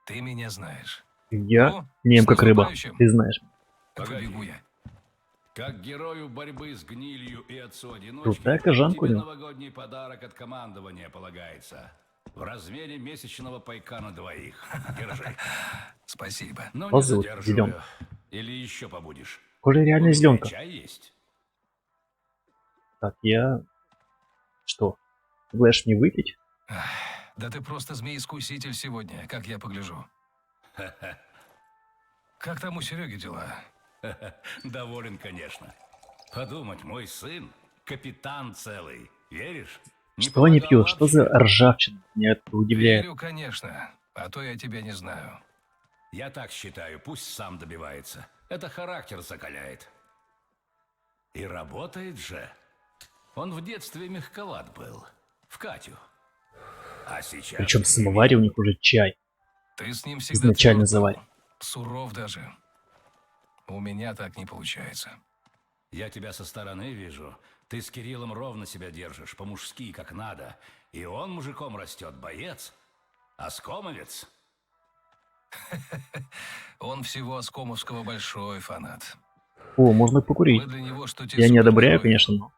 Ты меня знаешь. Я Ну, нем с как рыба, наступающим. ты знаешь. Погоди. Побегу я. Как герою борьбы с гнилью и отцу-одиночке, Крутая кожанка у тебе него. новогодний подарок от командования полагается. В размере месячного пайка на двоих. Держи. Спасибо. Но не Позовут, задерживаю. зелёнка. Или еще побудешь. Кожа У реально меня зеленка. чай есть. Так, я... Что? Ты будешь мне выпить? Ах, да ты просто змей-искуситель сегодня, как я погляжу. Как там у Сереги дела? Доволен, конечно. Подумать, мой сын капитан целый. Веришь? Не Что они помогал пьют? Что за вообще. ржавчина? Меня это удивляет. Верю, конечно. А то я тебя не знаю. Я так считаю, пусть сам добивается. Это характер закаляет. И работает же. Он в детстве мягковат был. В Катю. А сейчас... Причем в самоваре у них уже чай. Ты с ним всегда Изначально твёрд был. заварен. Суров даже. У меня так не получается. Я тебя со стороны вижу. Ты с Кириллом ровно себя держишь, по-мужски, как надо. И он мужиком растет, боец. Оскомовец. Он всего Оскомовского большой фанат. О, можно покурить. Мы для него что те Я не одобряю, супергерои, конечно, но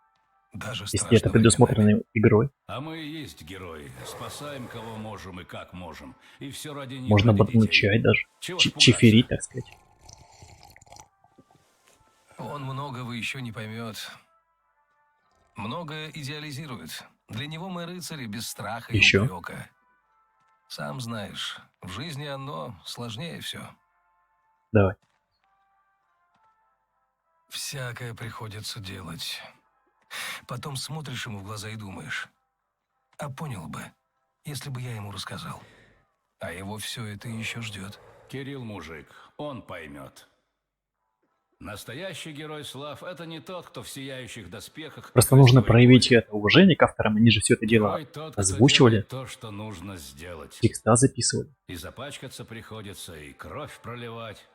даже если это страшными предусмотрено именами. игрой, А мы и есть герои. Спасаем, кого можем и как можем. И все ради них, можно ради ботнуть детей. чай даже. Чего ж пугаться? Чеферить, так сказать. Он многого еще не поймет. Многое идеализирует. Для него мы рыцари без страха и Еще? упрека. Сам знаешь, в жизни оно сложнее все. Давай. Всякое приходится делать. Потом смотришь ему в глаза и думаешь, а понял бы, если бы я ему рассказал. А его все это еще ждет. Кирилл мужик, он поймет. Настоящий герой слав — это не тот, кто в сияющих доспехах... Просто нужно проявить это уважение к авторам, они же все это дело Герой тот, кто озвучивали, делает то, что нужно сделать. текста записывали. И запачкаться приходится, и кровь проливать.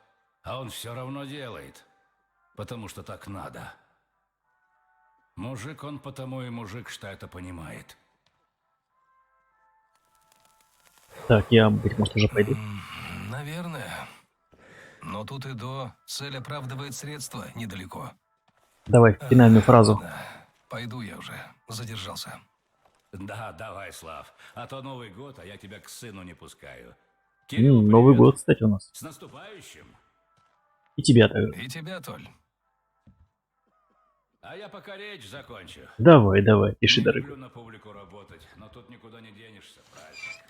А он все равно делает. Потому что так надо. Мужик он потому и мужик, что это понимает. Так, я, быть может, уже пойду. Наверное. Но тут и до цель оправдывает средства недалеко. Давай, финальную фразу. Ладно, пойду я уже. Задержался. Да, давай, Слав. А то Новый год, а я тебя к сыну не пускаю. Кирилл, Новый привет. год, кстати, у нас. С наступающим. И тебя также. И тебя, Толь. А я пока речь закончу. Давай, давай, пиши, Не дорогой. люблю на публику работать, но тут никуда не денешься, праздник.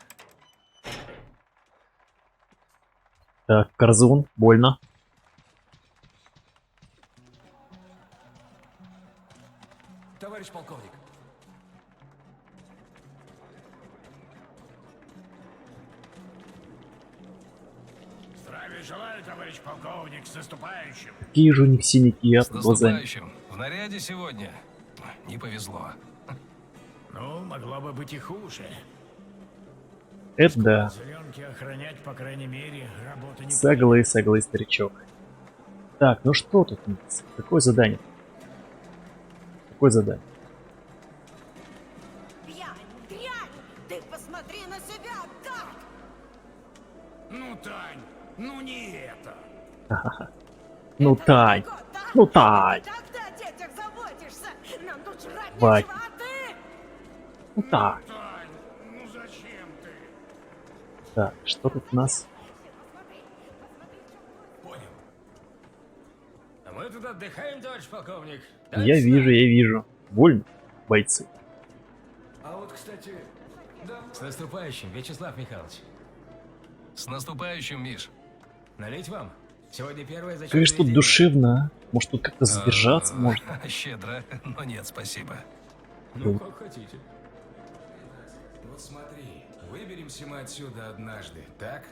Так, Корзун, больно. Товарищ полковник. Здравия желаю, товарищ полковник, с наступающим. Какие же у них синяки С под глазами. наступающим. В наряде сегодня. Не повезло. Ну, могло бы быть и хуже. Это да. Зеленки охранять, по крайней мере, работа не... Соглый старичок. Так, ну что тут у нас? Какое задание? Какое задание? Дрянь! Ты посмотри на себя, так! Ну, Тань, ну не это. Ну, Тань. Ну, Тань. Когда о детях заботишься? Нам тут жрать Вать. нечего, а ты? Ну, Тань. Тань, ну зачем ты? Так, что тут у нас? Понял. А мы тут отдыхаем, товарищ полковник. Я вижу. Больно, бойцы. А вот, кстати, да. С наступающим, Вячеслав Михайлович. С наступающим, Миш. Налить вам? Сегодня первое зачетное Как же тут день. душевно, а? Может тут как-то задержаться можно? Щедро, но нет, спасибо. Ну, как хотите. Вот смотри, выберемся мы отсюда однажды, так?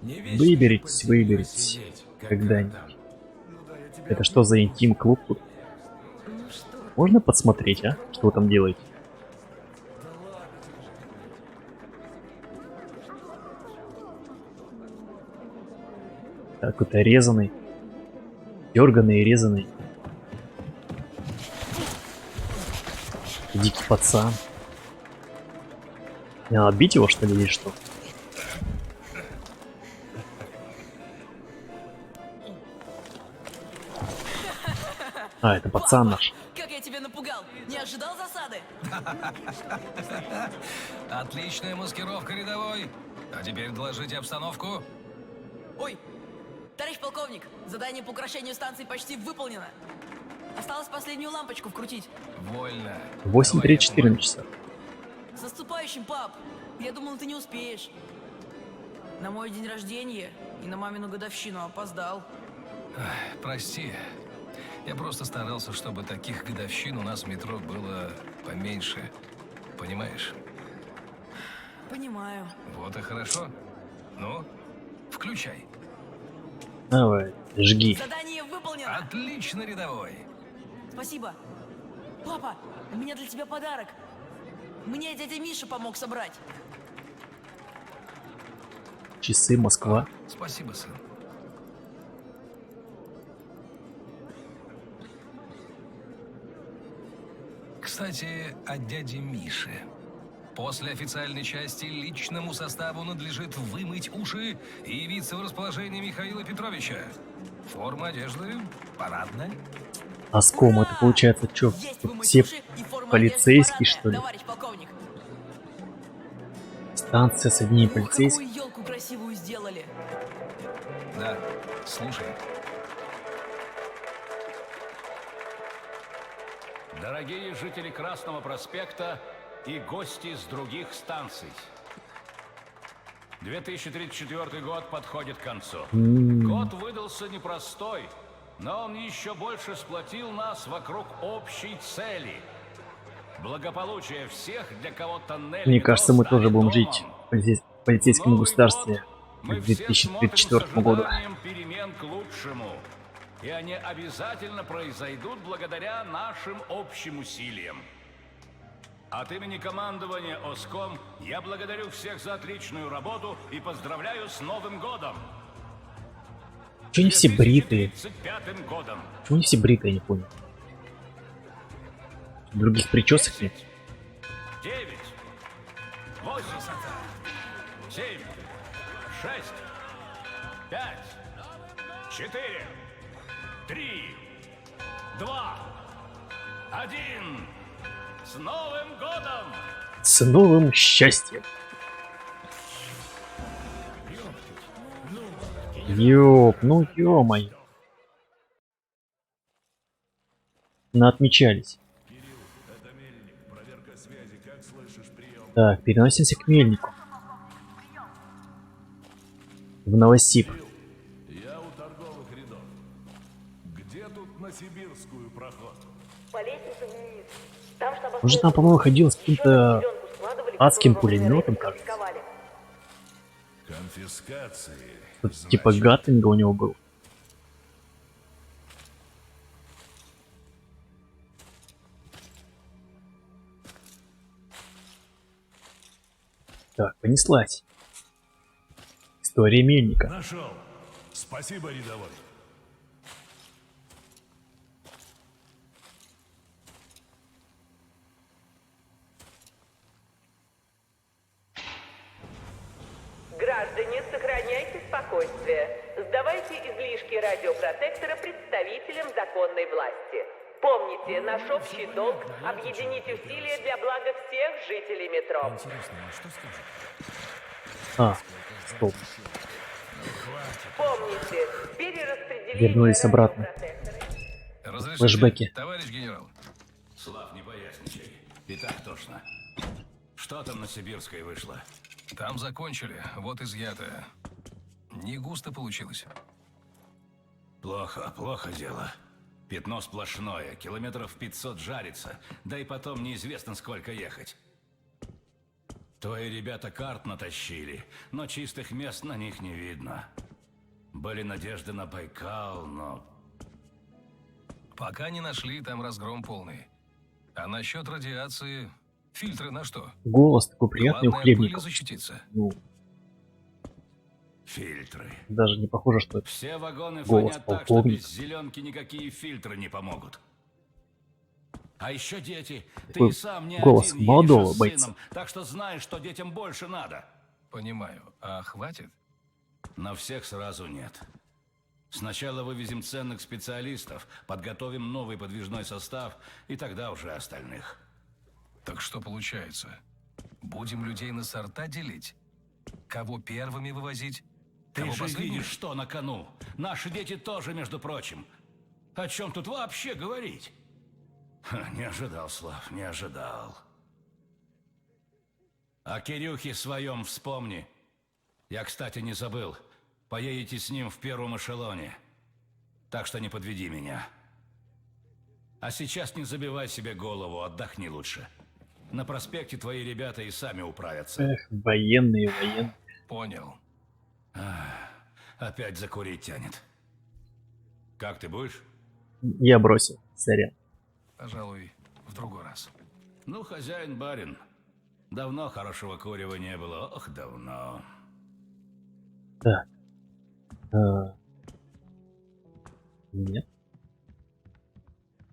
Не вечно Выберитесь, под землей выберитесь. сидеть, как Когда-нибудь. там. Это что за интим-клуб тут? Можно подсмотреть, а? Что вы там делаете? Так, какой-то резаный. Дерганый и резаный. Дикий пацан. Не надо бить его, что ли, или что? А, это пацан наш. Как я тебя напугал? Не ожидал засады? Отличная маскировка, рядовой. А теперь доложите обстановку. Ой, товарищ полковник, задание по украшению станции почти выполнено. Осталось последнюю лампочку вкрутить. Вольно. 8:34 на часах. С наступающим, пап! Я думал, ты не успеешь. На мой день рождения и на мамину годовщину опоздал. Прости. Я просто старался, чтобы таких годовщин у нас в метро было поменьше. Понимаешь? Понимаю. Вот и хорошо. Ну, включай. Давай, жги. Задание выполнено. Отлично, рядовой. Спасибо. Папа, у меня для тебя подарок. Мне дядя Миша помог собрать. Часы, Москва. Спасибо, сын. Кстати, о дяде Мише. После официальной части личному составу надлежит вымыть уши и явиться в расположение Михаила Петровича. Форма одежды парадная. А с ком это получается что? Есть Тут вымыть все уши и форма полицейские, одежды что ли? парадная, товарищ полковник. Станция соединения Ух, полицейских. какую елку красивую сделали. Да, слушай. Дорогие жители Красного проспекта и гости с других станций. 2034 год подходит к концу. М, Год выдался непростой, но он еще больше сплотил нас вокруг общей цели. Благополучие всех, для кого тоннель Мне метро кажется, мы тоже станет будем домом. жить в полицейском Новый государстве год мы к все 2034 смотрим с году. ожиданием перемен к лучшему. И они обязательно произойдут благодаря нашим общим усилиям. От имени командования ОСКОМ я благодарю всех за отличную работу и поздравляю с Новым годом. Чего они все бритые? 2035 годом. Почему они все бритые, я не понял. Других причесок нет. 9, 8, 7, 6, 5, 4, 3, 2, 1. С Новым годом! С новым счастьем! Ёп, ну ё-моё. Наотмечались. Так, переносимся к мельнику. В Новосиб. Я у торговых рядов. Где тут на Сибирскую проход? По лестнице вниз. Там штаб Он же там, по-моему, ходил с каким-то адским пулеметом, кажется. Конфискации. Тут, типа Гатлинга у него был. Так, понеслась. История мельника. Нашел. Спасибо, рядовой. Граждане, сохраняйте спокойствие. Сдавайте излишки радиопротектора представителям законной власти. Помните, наш общий долг – объединить усилия для блага всех жителей метро. А, стоп. Помните, перераспределение Вернулись обратно. радиопротектора. Флэшбэки. Товарищ генерал. Слав, не поясничай. И так тошно. Что там на Сибирской вышло? Там закончили, вот изъятое. Не густо получилось. Плохо, плохо дело. Пятно сплошное, километров 500 жарится, да и потом неизвестно сколько ехать. Твои ребята карт натащили, но чистых мест на них не видно. Были надежды на Байкал, но... Пока не нашли, там разгром полный. А насчет радиации... Фильтры на что? Голос такой приятный у Главное, пылью хлебника. защититься. Ну, Фильтры. даже не похоже, что это Все вагоны голос фонят так, что полковника. без зеленки никакие фильтры не помогут. А еще дети. Ты Такой и сам не голос один молодого едешь с бойца. сыном, так что знаешь, что детям больше надо. Понимаю. А хватит? На всех сразу нет. Сначала вывезем ценных специалистов, подготовим новый подвижной состав, и тогда уже остальных. Так что получается? Будем людей на сорта делить? Кого первыми вывозить? Ты Кого же последними? видишь, что на кону. Наши дети тоже, между прочим. О чем тут вообще говорить? Ха, не ожидал, Слав, не ожидал. О Кирюхе своем вспомни. Я, кстати, не забыл. Поедете с ним в первом эшелоне. Так что не подведи меня. А сейчас не забивай себе голову, отдохни лучше. На проспекте твои ребята и сами управятся. Эх, военные, военные. Понял. Опять закурить тянет. Как ты будешь? Я бросил, сорян. Пожалуй, в другой раз. Ну, хозяин-барин. Давно хорошего курева не было. Ох, давно. Так. Нет.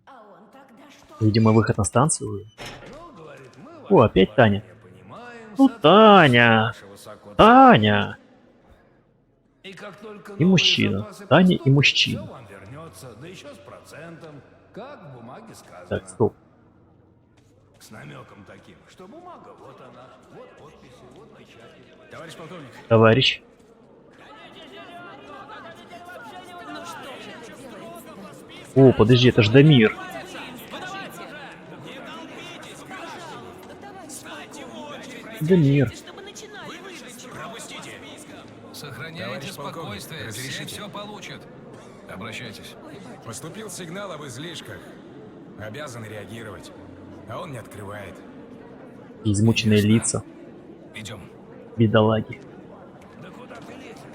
А он тогда что? Видимо, выход на станцию. О, опять Таня. Ну, Таня! Таня! И мужчина. Таня и мужчина. Все вам вернется, да еще с процентом, как в бумаге сказано. Так, стоп. С намеком таким, что бумага, вот она, вот подписи, вот печати. Товарищ полковник, Товарищ. О, подожди, это ж Дамир. Дамир. Сохраняйте Товарищ полковник, спокойствие, все разрешите? все получат. Обращайтесь. Поступил сигнал об излишках. Обязан реагировать. А он не открывает. Измученные лица, Идем. бедолаги.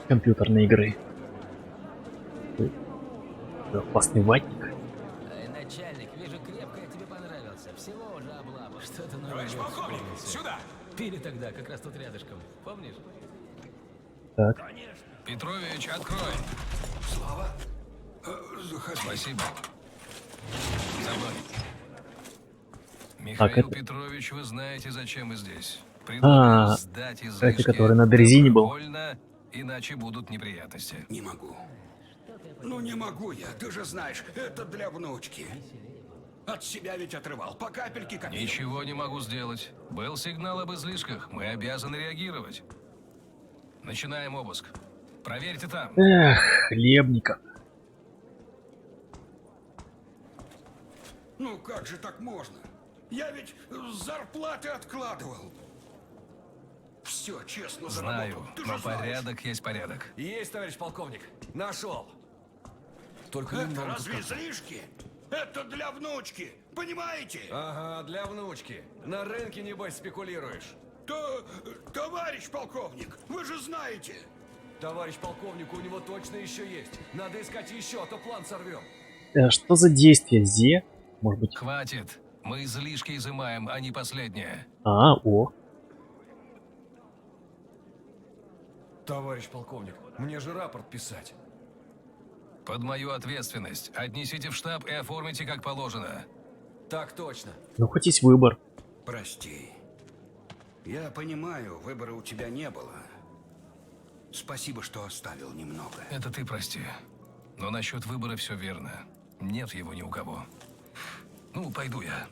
Компьютерные игры. Опасный ватник. Начальник, вижу, крепко тебе понравился. Всего уже облапа. Что-то новое. Товарищ полковник, сюда! Пили тогда, как раз тут рядышком. Помнишь? Так, Петрович, открой. Слава? Заходи. Спасибо. За мной. Михаил это- Петрович, вы знаете, зачем мы здесь. А, Предлагаю сдать излишки. это который на дрезине был. Добровольно, иначе будут неприятности. Не могу. Ну не могу я, ты же знаешь, это для внучки. От себя ведь отрывал, по капельке копил. Ничего не могу сделать. Был сигнал об излишках. Мы обязаны реагировать. Начинаем обыск. Проверьте там. Эх, хлебников. Ну как же так можно? Я ведь с зарплаты откладывал. Все честно Знаю, заработал. Ты но же знаешь. порядок есть порядок. Есть, товарищ полковник. Нашел. Только Это немного разве как-то. излишки? Это для внучки, понимаете? Ага, для внучки. На рынке, небось, спекулируешь. Товарищ полковник, вы же знаете. Товарищ полковник, у него точно еще есть. Надо искать еще, а то план сорвем. Что за действие, Зе? Может быть... Хватит. Мы излишки изымаем, а не последнее. О. Товарищ полковник, мне же рапорт писать. Под мою ответственность. Отнесите в штаб и оформите как положено. Так точно. Ну, хоть есть выбор. Прости. Я понимаю, выбора у тебя не было. Спасибо, что оставил немного. Это ты прости. Но насчет выбора все верно. Нет его ни у кого. Ну, пойду я.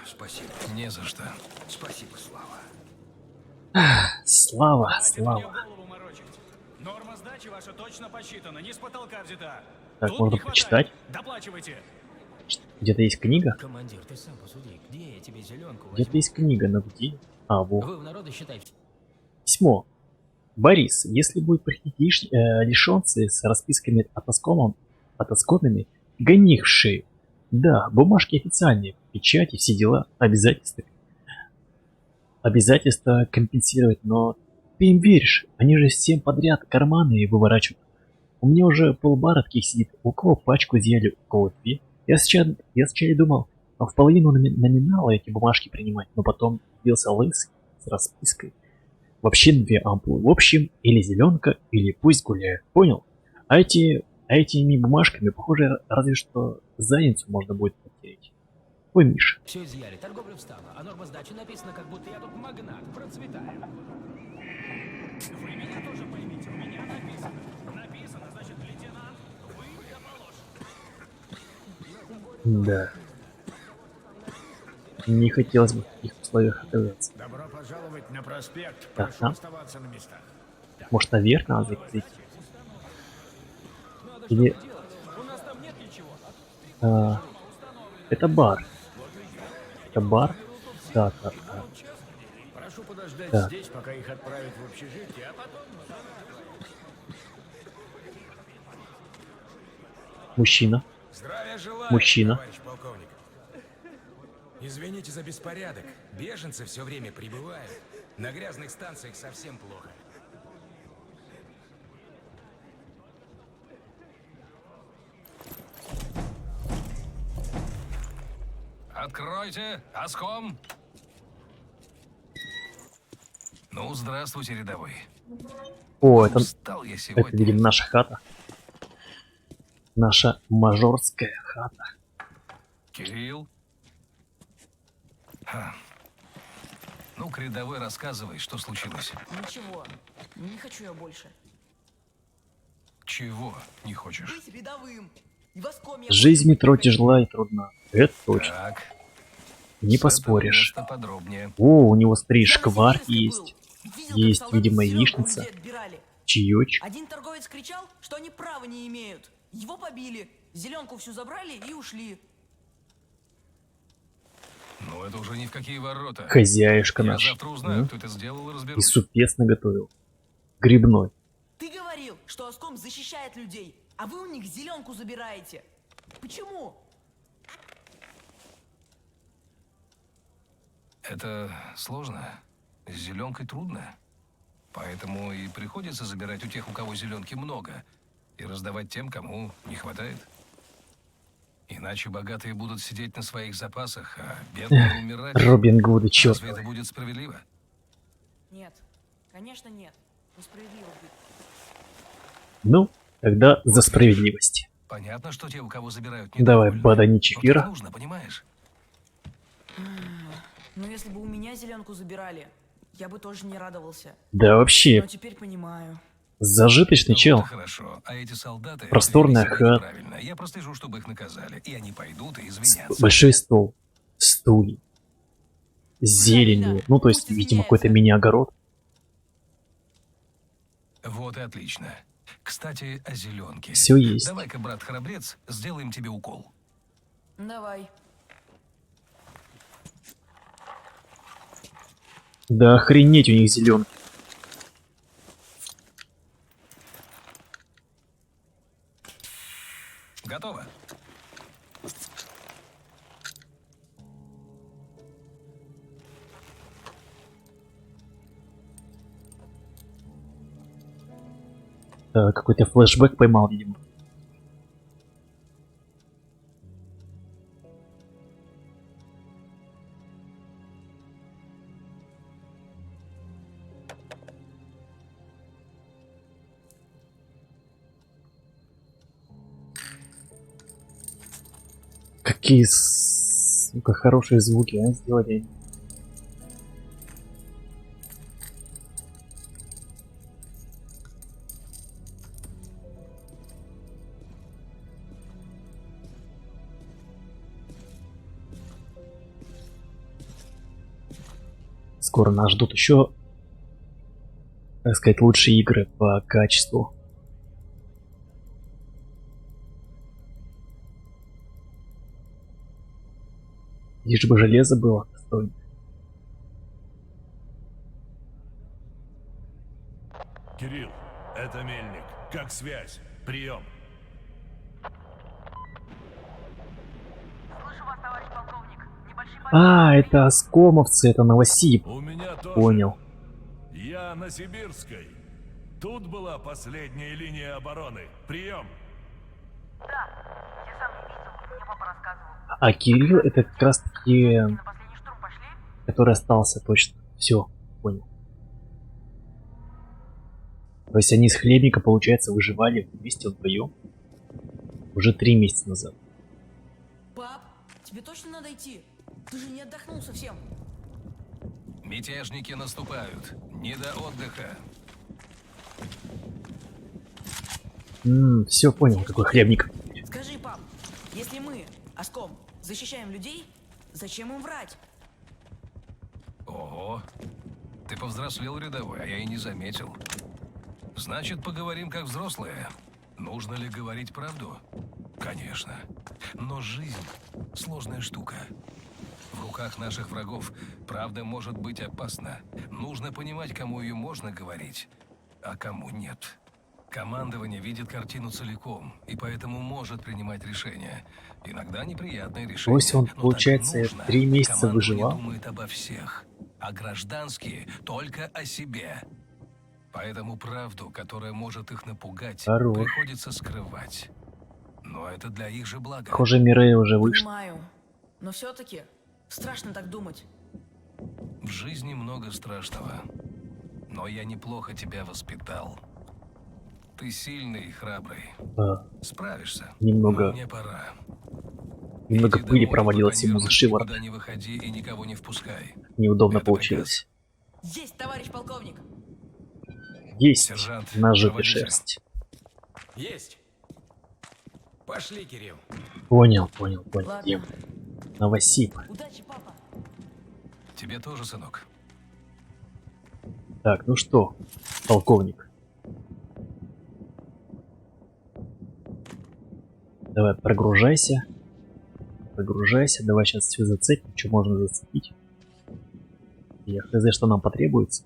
Спасибо. Не за что. Спасибо, Слава. Слава. Норма сдачи ваша точно посчитана, не с потолка взята. Так, Тут можно не хватает. почитать. Доплачивайте. Где-то есть книга? Командир, ты сам посуди. Где я тебе зеленку возьму? Где-то есть книга, но где? Во. Вы в народе считайте. Письмо. Борис, если будет приходить лишенцы с расписками отосконными, гони их в шею. Да, бумажки официальные, печати, все дела, обязательства. Обязательства компенсировать, но ты им веришь, они же всем подряд карманы выворачивают. У меня уже полбара таких сидит, у кого пачку взяли, у кого две. Я сначала думал, в половину номинала эти бумажки принимать, но потом бился лысый с распиской. Вообще 2 ампулы. В общем, или зеленка, или пусть гуляют. Понял? А этими бумажками, похоже, разве что задницу можно будет потерять. Ой, Миша. Все изъяли, торговля встала, а норма сдачи написана, как будто я тут магнат, процветаю. Вы меня тоже поймите, у меня написано. Написано, значит, лейтенант, вы доположь. Да. Не хотелось бы в таких условиях оказаться. Добро пожаловать на проспект. Так, Прошу да. оставаться на местах. Может, наверх надо зайти? Или... У нас там нет ничего. Это бар. Это бар? Так. Прошу подождать Так. здесь, пока их отправят в общежитие, а потом... Мужчина. Здравия желаю, Мужчина. товарищ полковник. Извините за беспорядок. Беженцы все время прибывают. На грязных станциях совсем плохо. Откройте! Оском! Ну, здравствуйте, рядовой. О, это, Устал я сегодня. это, видимо, наша хата. Наша мажорская хата. Кирилл? Ну-ка, рядовой, рассказывай, что случилось. Ничего, не хочу я больше. Чего не хочешь? Быть рядовым. И воском я Жизнь в метро тяжела и трудна. Это точно. Так. Не с этого поспоришь. места подробнее. О, у него, смотри, Я на шквар Сибирской есть. был. Видел, как Есть, солдаты видимо, зелёнку яичница. везде отбирали. Чаечек. Один торговец кричал, что они права не имеют. Его побили. Зеленку всю забрали и ушли. Ну, это уже ни в какие ворота. Хозяюшка Я наш. завтра узнаю, кто это сделал, и И разберусь. супец наготовил. Грибной. Ты говорил, что Аском защищает людей, а вы у них зеленку забираете. Почему? Это сложно. С зеленкой трудно. Поэтому и приходится забирать у тех, у кого зеленки много, и раздавать тем, кому не хватает. Иначе богатые будут сидеть на своих запасах, а бедные умирать. Робин Гуд, черт. Разве это будет справедливо? Нет, конечно нет. Несправедливо будет. Ну, тогда за справедливость. Понятно, что те, у кого забирают, Давай, бадани но чефира. так нужно, понимаешь? Ну если бы у меня зеленку забирали, я бы тоже не радовался. Да вообще, Но теперь понимаю. зажиточный чел. Вот и хорошо. А эти солдаты Просторная вели себя хата. неправильно. Я прослежу, чтобы их наказали. И они пойдут и извинятся. Большой стол, стулья, зеленью. Ну, то есть, видимо, какой-то мини-огород. Вот и отлично. Кстати, о зеленке. Всё есть. Давай-ка, брат-храбрец, сделаем тебе укол. Давай. Да охренеть у них зеленки. Готово. Какой-то флешбэк поймал, видимо. Какие, сука, хорошие звуки, а, сделали они. Скоро нас ждут еще, так сказать, лучшие игры по качеству. Лишь бы железо было достойно. Кирилл, это Мельник. Как связь? Прием. Слышу вас, товарищ полковник. Небольшие А, это оскомовцы, это Новосиб. У меня тоже. Понял. Я на Сибирской. Тут была последняя линия обороны. Прием. Да, я сам не видел, мне папа рассказывал. А Кирилл это как раз таки, На последний штурм пошли? который остался точно. Все, понял. То есть они с Хлебника, получается, выживали вместе вдвоем уже 3 месяца назад. Пап, тебе точно надо идти? Ты же не отдохнул совсем. Мятежники наступают. Не до отдыха. Все понял, какой Хлебник. Скажи, пап, если мы, Аском, защищаем людей, зачем им врать? Ого. Ты повзрослел, рядовой, а я и не заметил. Значит, поговорим как взрослые. Нужно ли говорить правду? Конечно. Но жизнь — сложная штука. В руках наших врагов правда может быть опасна. Нужно понимать, кому ее можно говорить, а кому нет. Командование видит картину целиком, и поэтому может принимать решения. Иногда неприятные решения. Пусть он, но получается, так нужно. 3 месяца Командование выживал. думает обо всех, а гражданские только о себе. Поэтому правду, которая может их напугать, Хорош. приходится скрывать. Но это для их же блага. Похоже, Мирей уже вышел. Понимаю, но все-таки страшно так думать. В жизни много страшного. Но я неплохо тебя воспитал. Ты сильный и храбрый. Справишься. Немного- Но мне пора. Немного Иди пыли домой, провалилось ему за компаньон, шиворот. никуда не выходи и никого не впускай. Неудобно Это получилось. Есть, товарищ полковник. Есть Сержант, на жопе проводите. шерсть. Есть. Пошли, Кирилл. Понял. Ладно. Дим. Новосиб. Удачи, папа. Тебе тоже, сынок. Так, ну что, полковник. Давай, прогружайся. Давай сейчас все зацепим, что можно зацепить. Я хз, что нам потребуется.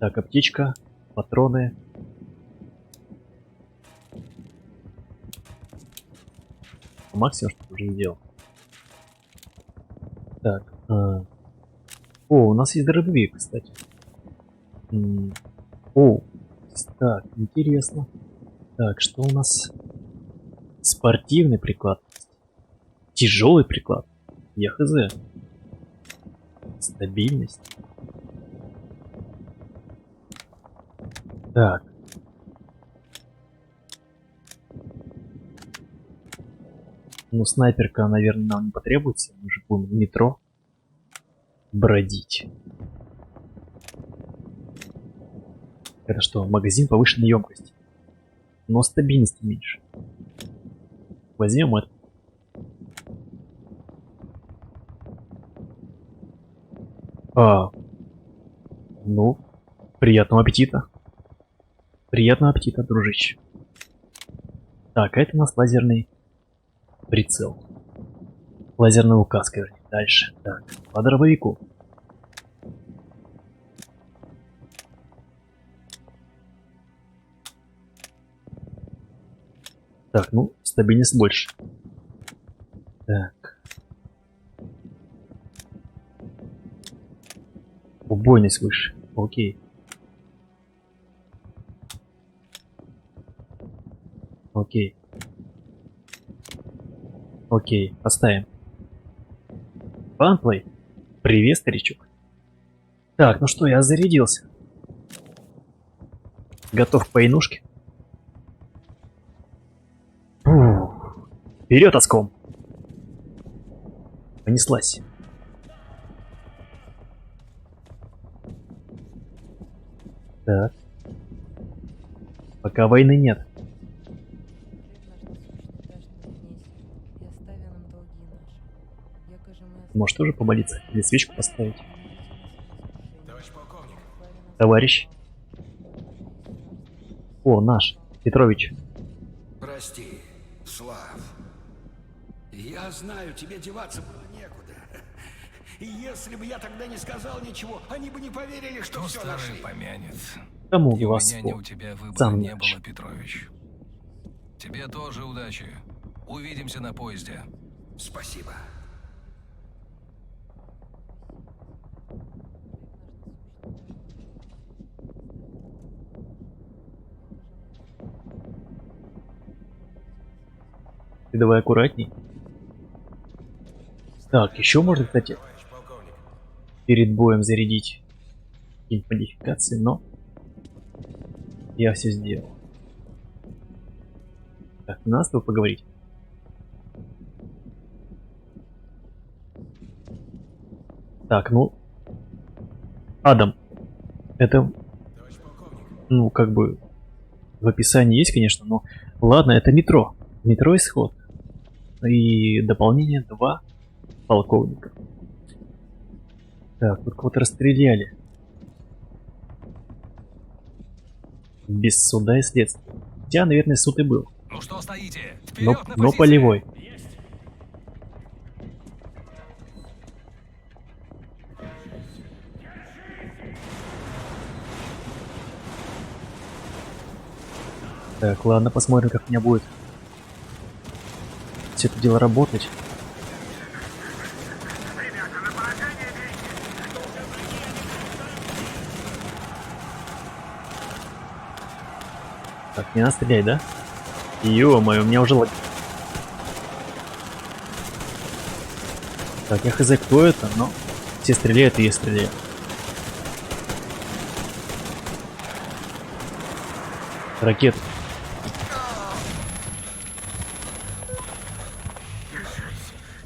Так, аптечка, патроны. Максимум, что уже сделал. Так. О, у нас есть дробовик, кстати. О, так, интересно. Так, что у нас? Спортивный приклад. Тяжелый приклад. Я хз. Стабильность. Так. Ну, снайперка, наверное, нам не потребуется. Мы же будем в метро бродить. Это что, магазин повышенной емкости. Но стабильности меньше. Возьмем это. Ну, приятного аппетита. Приятного аппетита, дружище. Так, а это у нас лазерный прицел. Лазерная указка, вернее. Дальше. Так, по дробовику. Так, ну, стабильность больше. Так. Убойность выше. Окей. Окей. Окей, поставим. Фанплей. Привет, старичок. Так, ну что, я зарядился. Готов к войнушке. Вперед, оском! Понеслась. Так. Пока войны нет. Может тоже помолиться или свечку поставить? Товарищ. О, наш Петрович. Прости, Слав. Я знаю, тебе деваться было некуда. И если бы я тогда не сказал ничего, они бы не поверили, что все нашли. Помянет. Кому Ни у вас меня, ни у тебя выбора сам не наш. было, Петрович. Тебе тоже удачи. Увидимся на поезде. Спасибо. Ты давай аккуратней. Так, еще можно, кстати, перед боем зарядить какие-нибудь модификации, но я все сделал. Так, надо с тобой поговорить. Так, ну, Адам, это, ну, как бы в описании есть, конечно, но ладно, это метро. Метро исход. И дополнение 2 полковника. Так, тут кого-то расстреляли. Без суда и следствия. Хотя, наверное, суд и был. Ну что стоите? Но, Вперед на но позиции! полевой. Так, ладно, посмотрим, как у меня будет все это дело работать. Так, не надо стрелять, да? Ё-моё, у меня уже лаги. Так, я хз, кто это, но все стреляют, и я стреляю. Ракеты.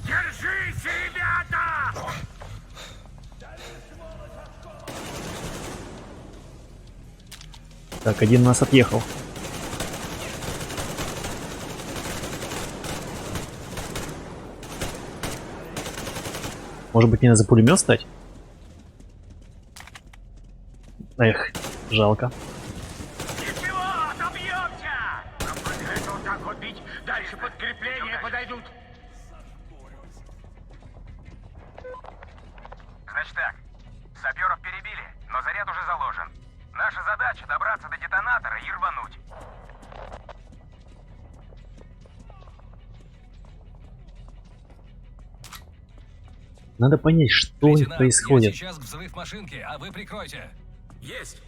Держите, ребята! Так, один у нас отъехал. Может быть, мне надо за пулемет стать? Эх, жалко. Ничего, отобьемся! Нам позволяется вот так вот бить. Дальше подкрепления подойдут. Значит так, саперов перебили, но заряд уже заложен. задача добраться до детонатора и рвануть. Надо понять, что у них Лейтенант, происходит. я сейчас к взрыв машинки, а вы прикройте. Есть!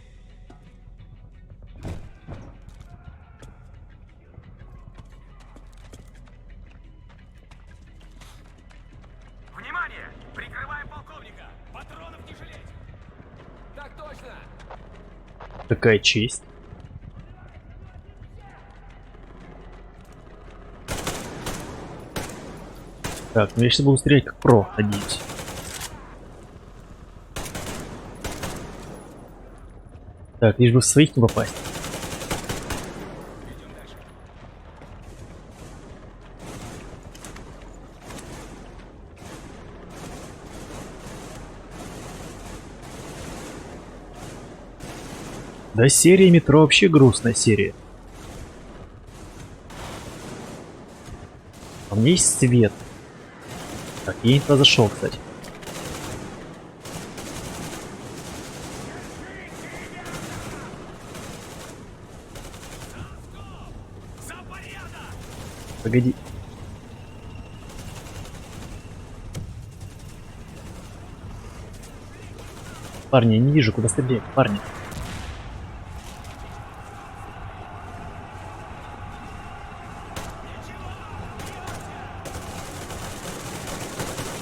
Внимание! Прикрываем полковника! Патронов не жалеть! Так точно! Какая честь. Так, ну я сейчас буду стрелять как про, надеюсь. Так, лишь бы в своих не попасть. Да, серия метро вообще грустная серия. А у меня есть свет. Так, я не туда зашел, кстати. Погоди. Парни, я не вижу, куда стрелять, парни.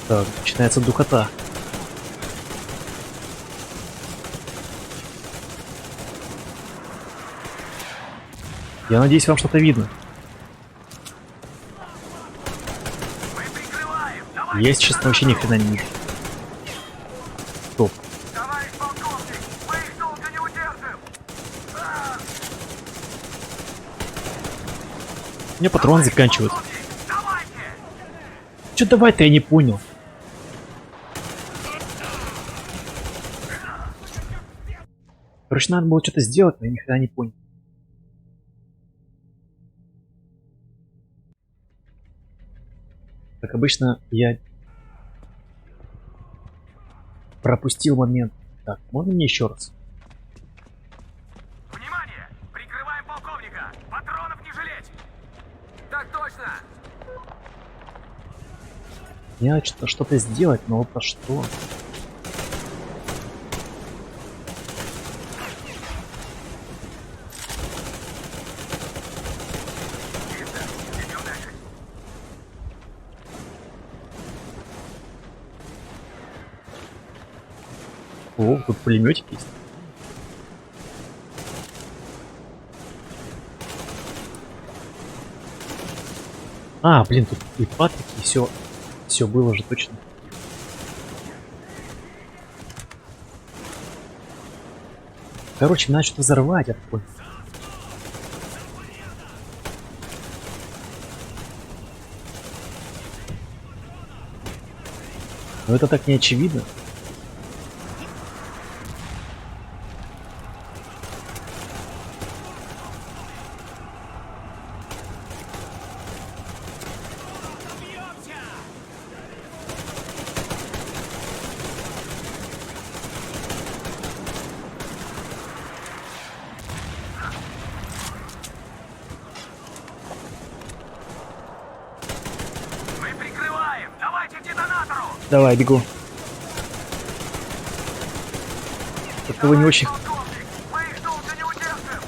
Так, начинается духота. Я надеюсь, вам что-то видно. Я сейчас вообще ни хрена не вижу. Стоп. Товарищ полковник, мы их долго не удержим! У меня патроны заканчиваются. Чё давай-то, я не понял. Короче, надо было что-то сделать, но я ни хрена не понял. Как обычно, я пропустил момент. Так, можно мне еще раз? Внимание! Прикрываем полковника! Патронов не жалеть! Так точно! Мне надо что-то сделать, но вот что? О, тут пулеметик есть. А, блин, тут и патрики, и все было же точно. Короче, надо что-то взорвать, я такой. Но это так не очевидно. Мы прикрываем! Давайте к детонатору! Давай, бегу. Только вы не очень... Мы их долго не удержим!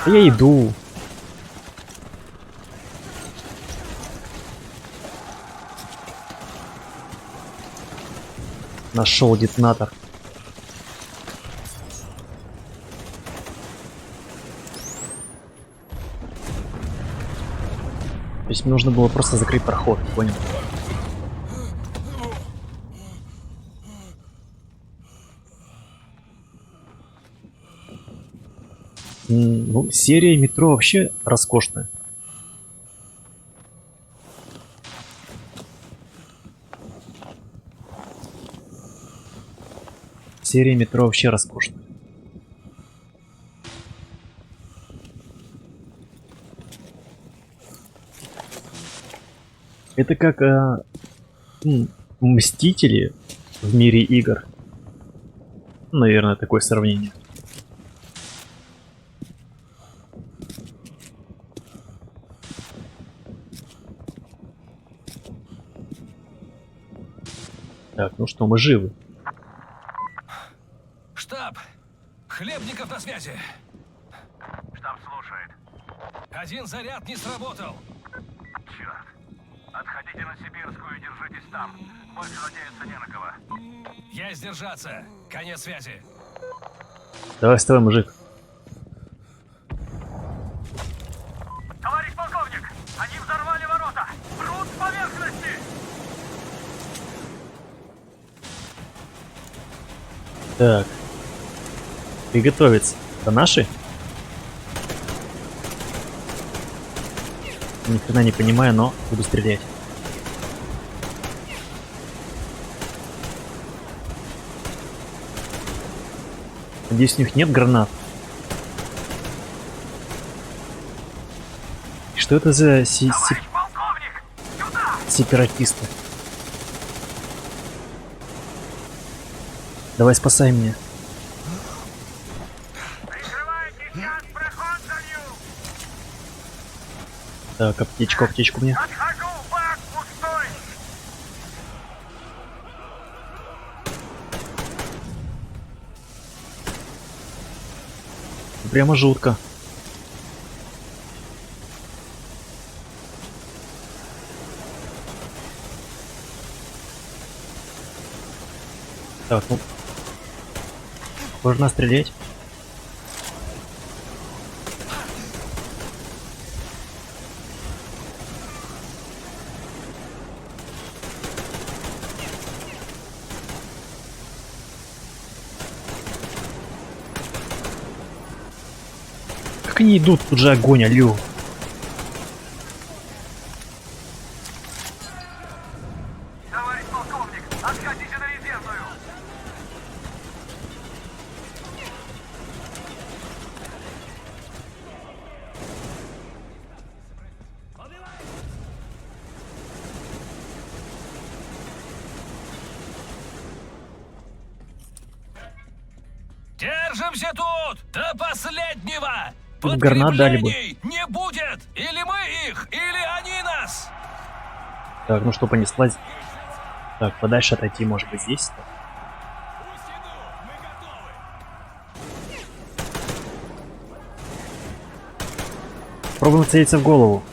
Да я иду. Нашел детонатор. То есть мне нужно было просто закрыть проход, понял? Ну, серия метро вообще роскошная. Серия метро вообще роскошная. Это как Мстители в мире игр. Наверное, такое сравнение. Так, ну что, мы живы. Штаб! Хлебников на связи! Штаб слушает. Один заряд не сработал. Черт. Отходите на Сибирскую и держитесь там. Больше надеяться не на кого. Я сдержаться. Конец связи. Давай, вставай, мужик. Товарищ полковник, они взорвали ворота. Прут с поверхности. Так. Приготовиться. Это наши? Ни хрена не понимаю, но буду стрелять. Надеюсь, у них нет гранат. И что это за сепаратисты? Давай, спасай меня. Так, аптечку, аптечку мне. Отхожу, бак пустой. Прямо жутко. Так, ну. Можно стрелять. Как они идут? Тут же огонь, алё. Товарищ полковник, отходите на резервную. Держимся тут! До последнего! Тут гранат дали бы. Подкреплений не будет! Или мы их, или они нас! Так, ну что, понеслась. Так, подальше отойти, может быть, здесь. Пробуем целиться в голову.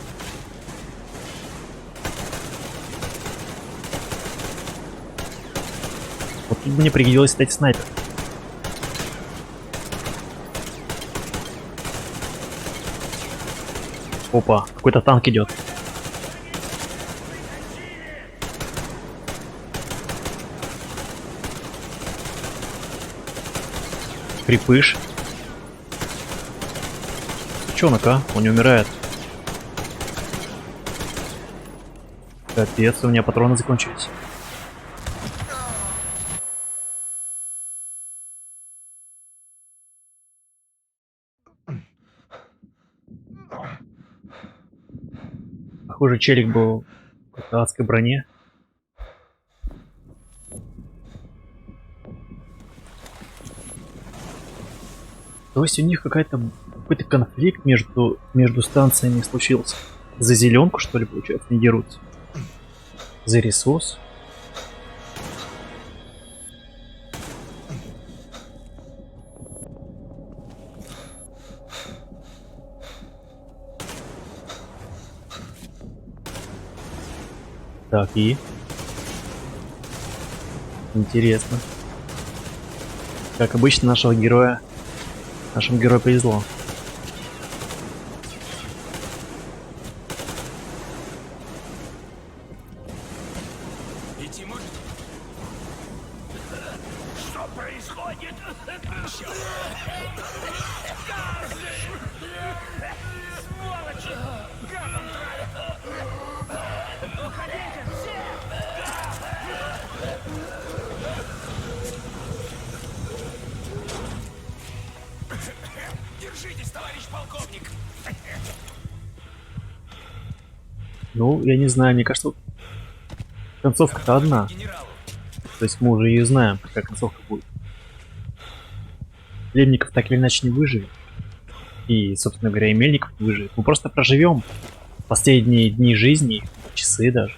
Вот тут мне пригодилось стать снайпер. Опа, какой-то танк идет. Крепыш. Сучонок, а? Он не умирает. Капец, у меня патроны закончились. Похоже, челик был в какой-то адской броне. То есть у них какой-то конфликт между станциями случился. За зеленку, что ли, получается, не дерутся? За ресурс? Так, и? Интересно. Как обычно, нашему герою повезло. Идти может? Что происходит? Сволочи! Гадом травят! Уходите все! Держитесь, товарищ полковник! Ну, я не знаю, мне кажется, концовка-то одна. То есть мы уже ее знаем, какая концовка будет. Хлебников так или иначе не выживет. И, собственно говоря, и Мельников не выживет. Мы просто проживем последние дни жизни, часы даже.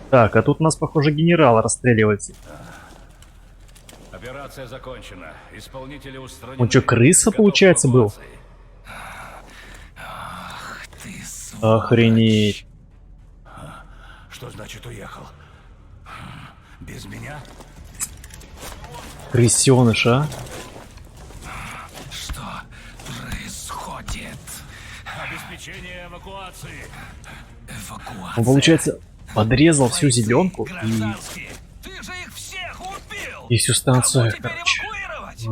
Так, а тут у нас, похоже, генерал расстреливается. Операция закончена. Исполнители устранены. Он что, крыса, получается, был? Охренеть. Что значит уехал? Без меня? Крысеныш, а? Что происходит? Обеспечение эвакуации. Он, получается, подрезал всю зеленку и всю станцию, короче.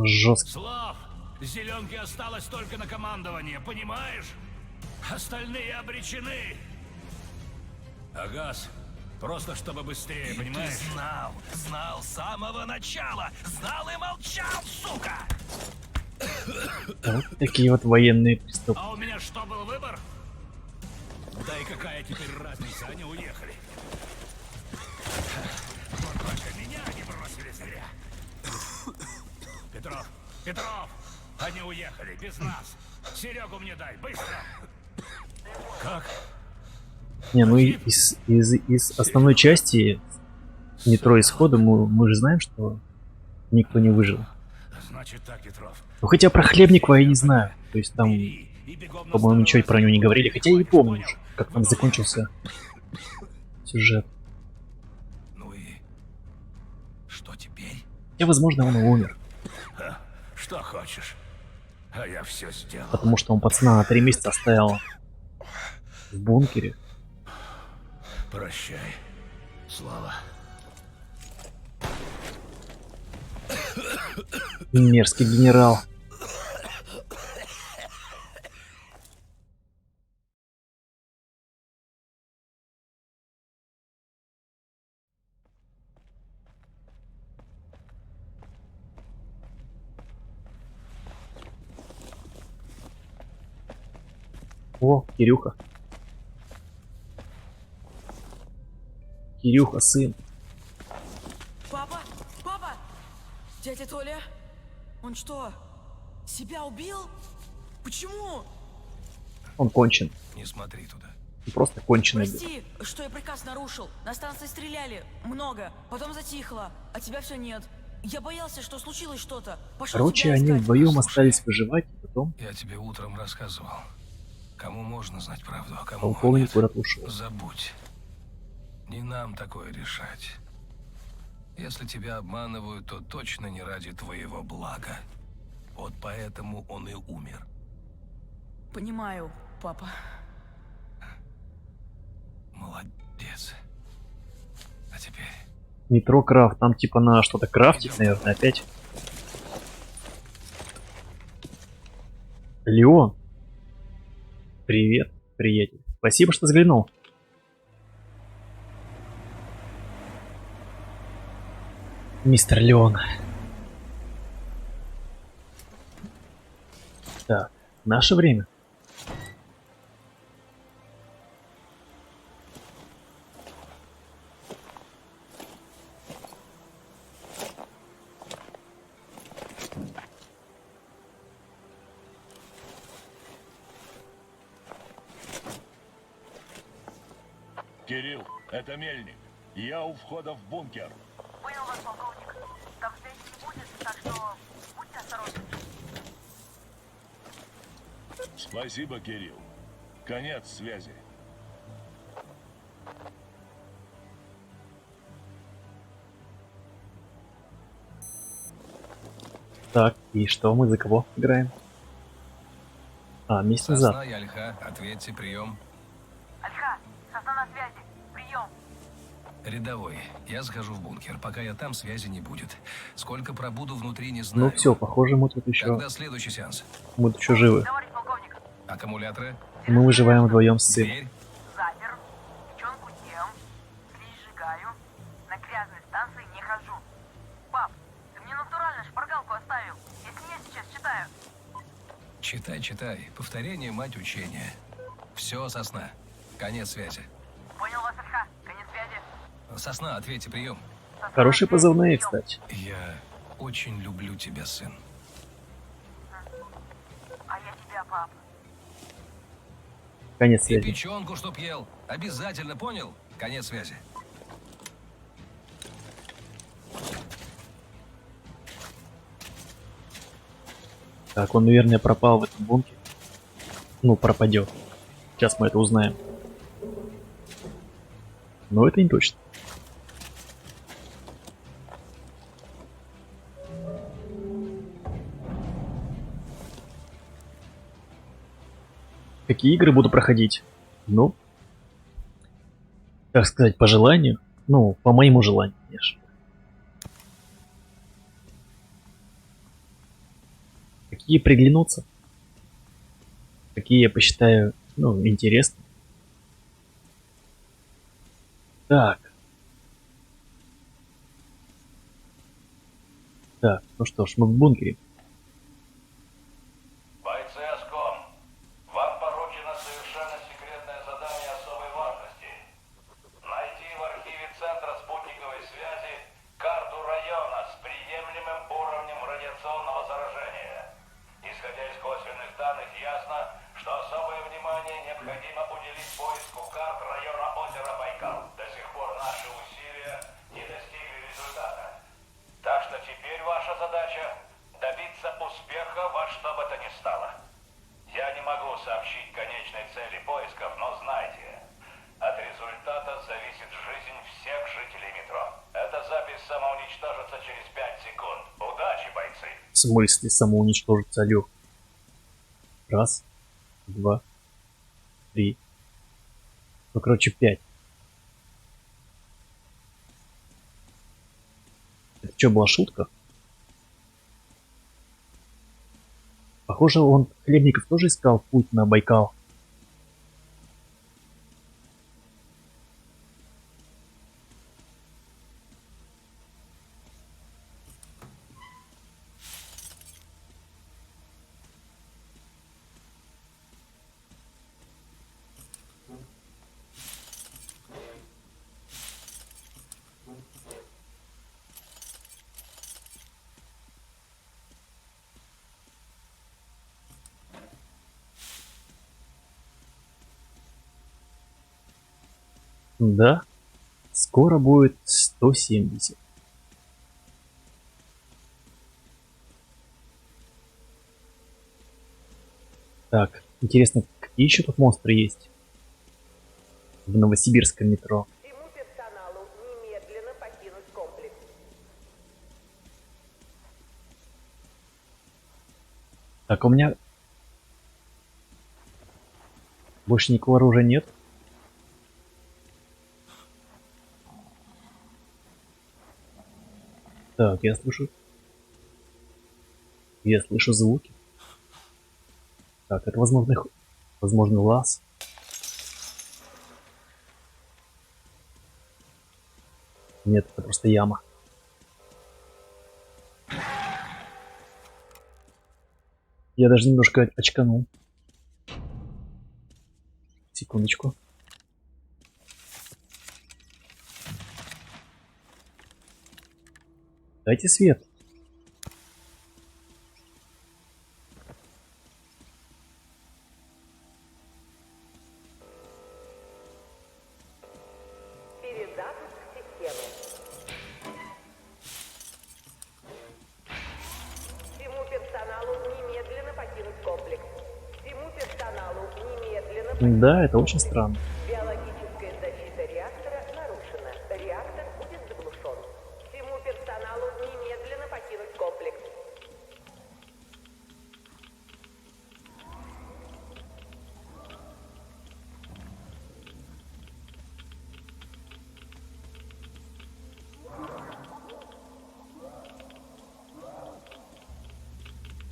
Жестко. Слав, зеленке осталось только на командование, понимаешь? Остальные обречены. Агас, просто чтобы быстрее, понимаешь? Знал с самого начала, знал и молчал, сука! Вот такие вот военные преступники. А у меня что, был выбор? Да и какая теперь разница, они уехали. Вот только меня они бросили зря. Петров, они уехали без нас. Серегу мне дай, быстро. Как? Не, ну и из основной части метро Исхода мы же знаем, что никто не выжил. Значит так, Петров. Ну хотя про Хлебникова я не знаю. То есть там, по-моему, ничего про него не говорили. Хотя я не помню уже, как там закончился сюжет. Ну и что теперь? Хотя, возможно, он и умер. Что хочешь? А я все сделал. Потому что он пацана на 3 месяца оставил в бункере. Прощай, Слава. Мерзкий генерал. О, Кирюха. Кирюха, сын. Папа? Папа? Дядя Толя? Он что, себя убил? Почему? Он кончен. Не смотри туда. Он просто конченый. Прости, что я приказ нарушил. На станции стреляли. Много. Потом затихло. А тебя все нет. Я боялся, что случилось что-то. Пошел Короче, тебя они искать. вдвоем остались выживать, и потом Я тебе утром рассказывал. Кому можно знать правду, а кому полковник нет. куда-то ушел. Забудь. Не нам такое решать. Если тебя обманывают, то точно не ради твоего блага. Вот поэтому он и умер. Понимаю, папа. Молодец. А теперь... Метро крафт. Там типа на что-то крафтить, наверное, опять. Леон. Привет, приятель. Спасибо, что заглянул. Мистер Леон. Так, наше время. Кирилл, это Мельник. Я у входа в бункер. Понял вас, полковник. Там связи не будет, так что будьте осторожны. Спасибо, Кирилл. Конец связи. Так, и что мы за кого играем? А, месяц назад. Сосна и Альха, ответьте, прием. Альха, Сосна на связи. Прием. Рядовой, я схожу в бункер. Пока я там, связи не будет. Сколько пробуду внутри, не знаю. Ну все, похоже, мы тут еще. Когда следующий сеанс? Мы тут еще живы. Товарищ полковник. Аккумуляторы? Мы выживаем вдвоем с сыном. Дверь? Запер. Печенку ем. Клей сжигаю. На грязной станции не хожу. Пап, ты мне натурально шпаргалку оставил. Если я сейчас читаю. Читай, читай. Повторение, мать учения. Все, Сосна. Конец связи. Понял вас, Альха. Конец связи. Сосна, ответьте, прием. Хорошие позывные, кстати. Я очень люблю тебя, сын. А я тебя, пап. Конец И связи. печенку, чтоб ел. Обязательно, понял? Конец связи. Так, он, наверное, пропал в этом бункере. Ну, пропадет. Сейчас мы это узнаем. Но это не точно. Какие игры буду проходить? Ну, так сказать, по желанию. Ну, по моему желанию, конечно. Какие приглянутся? Какие я посчитаю, ну, интересны. Так. Так, ну что ж, мы в бункере. Бойцы ОСКОМ, вам поручено совершенно секретное задание особой важности. Найти в архиве Центра спутниковой связи карту района с приемлемым уровнем радиационного заражения. Исходя из косвенных данных, ясно, что особое внимание необходимо уделить поиску карт района озера Байкал. До сих пор наши усилия не достигли результата. Так что теперь ваша задача — добиться успеха во что бы то ни стало. Я не могу сообщить конечной цели поисков, но знайте, от результата зависит жизнь всех жителей метро. Эта запись самоуничтожится через 5 секунд. Удачи, бойцы! В смысле самоуничтожиться, алё? Раз, два, три. Ну, короче, 5. Это что, была шутка? Похоже, он, Хлебников, тоже искал путь на Байкал. Да, скоро будет 170. Так, интересно, какие еще тут монстры есть в новосибирском метро? Всему персоналу немедленно покинуть комплекс. Так, у меня больше никакого оружия нет. Так, я слышу звуки. Так, это возможно лаз. Нет, это просто яма. Я даже немножко очканул. Секундочку. Дайте свет. Перезапуск системы. Всему персоналу немедленно покинуть комплекс. Всему персоналу немедленно... Да, это очень странно. Биологическая защита реактора нарушена. Реактор будет заглушен. Всему персоналу немедленно покинуть комплекс.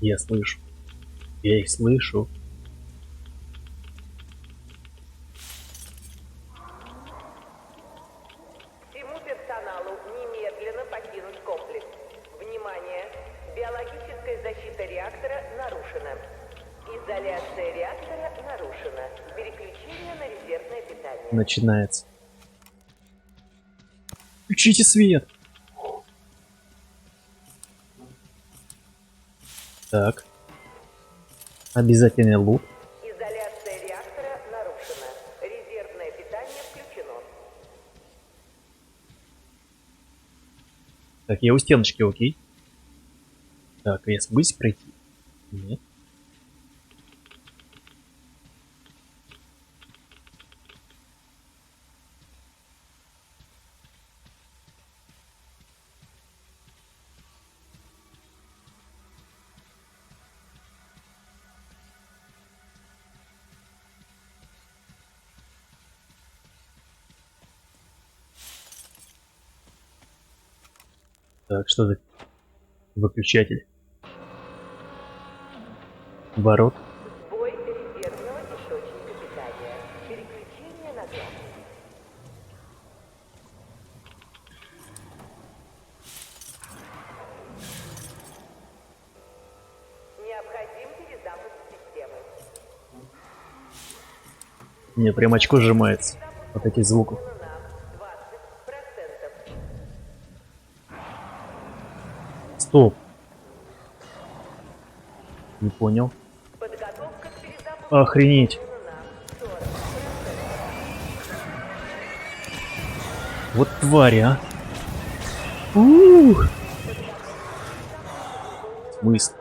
Я слышу. Я их слышу. Всему персоналу немедленно покинуть комплекс. Внимание! Биологическая защита реактора нарушена. Изоляция реактора нарушена. Переключение на резервное питание. Начинается. Включите свет. Так. Обязательный лут. Изоляция реактора нарушена. Резервное питание включено. Так, я у стеночки, окей. Так, я смысл пройти? Нет. Так, что за выключатель? Ворот. Сбой резервного источника питания. Переключение на глаз. Необходим перезапуск системы. Мне прям очко сжимается от этих звуков. 20%. Стоп. Не понял. Подготовка к перезапуску Охренеть. на 40%. Вот твари, а. Ух. Смысл? 60%.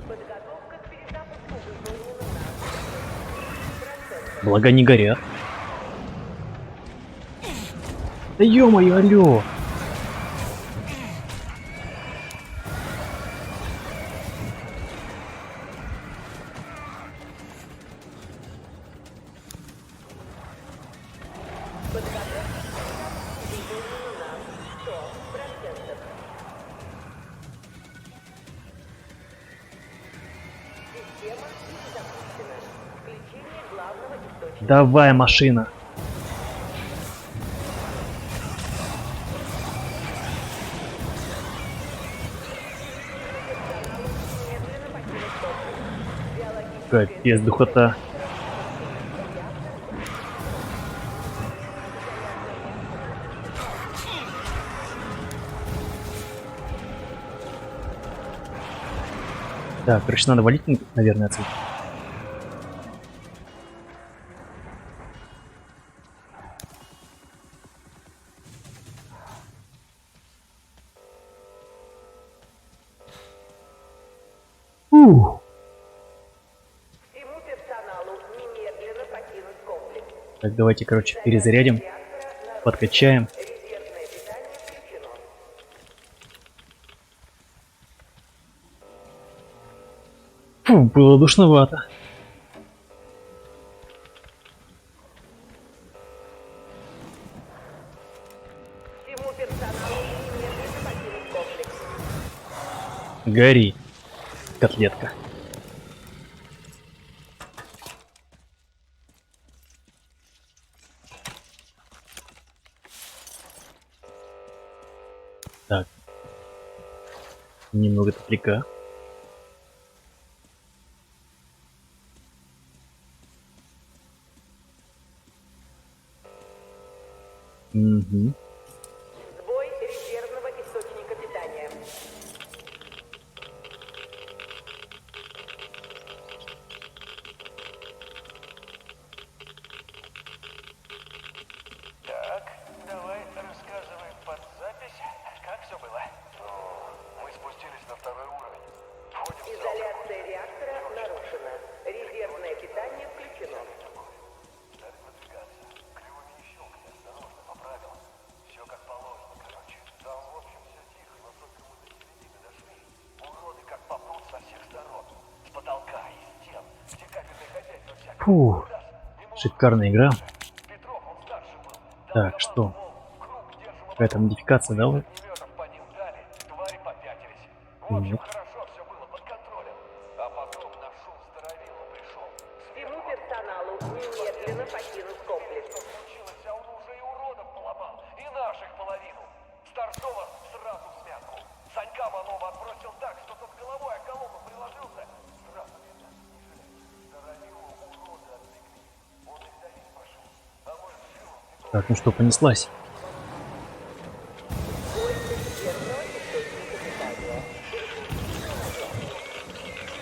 Подготовка к перезапуску выполнена на 30%. Блага не горят. Да ё-моё, алё. Система запущена. Включение главного источника. Давай, машина. Капец, духота. Так, короче, надо валить, наверное, отсюда. Всему персоналу немедленно покинуть комплекс. Так, давайте, короче, перезарядим, подкачаем. Резервное питание включено. Фу, было душновато. Всему персоналу немедленно покинуть комплекс. Гори, котлетка. Так. Немного топляка. Угу. Сбой резервного источника питания. Так, давай рассказывай под запись, как все было. Мы спустились на второй уровень. Входим в зал. Изоляция реактора нарушена. Резервное питание включено. Стали продвигаться. Клювами не щелкни, осторожно, по правилам. Все как положено, короче. Там, в общем, все тихо, но только мы до середины дошли. Уроды как попрут со всех сторон. С потолка, из стен, где капельное хозяйство всякое. Фу, шикарная игра. Петров, он старше был. Так, что? Какая-то модификация, да? Огнеметов по ним дали, твари попятились. В общем, Нет. хорошо все было под контролем. А потом на шум здоровилу пришел. Всему персоналу немедленно покинуть комплекс. Что случилось, а он уже и уродов поломал, и наших половину. Старцова сразу в смятку. Санька малого отбросил так, что тот головой о колонну приложился. Сразу видно, не жалей. Здоровилу уроды отвлекли. Он их давить пошел. А мы с Филом Так, ну что, понеслась.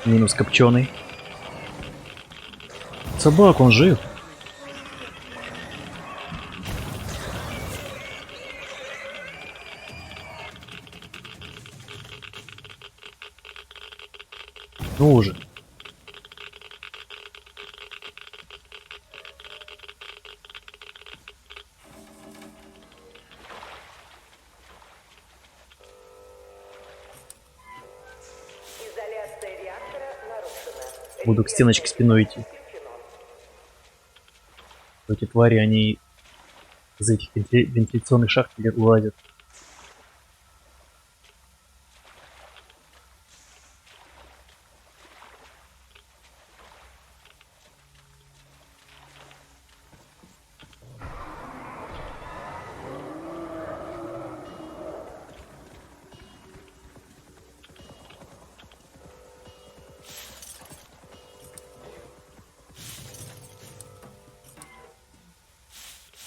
Минус копченый. Собак, он жив. Ну уже. Изоляция реактора нарушена. Буду к стеночке спиной идти. Эти твари, они из этих вентиляционных шахт вылазят.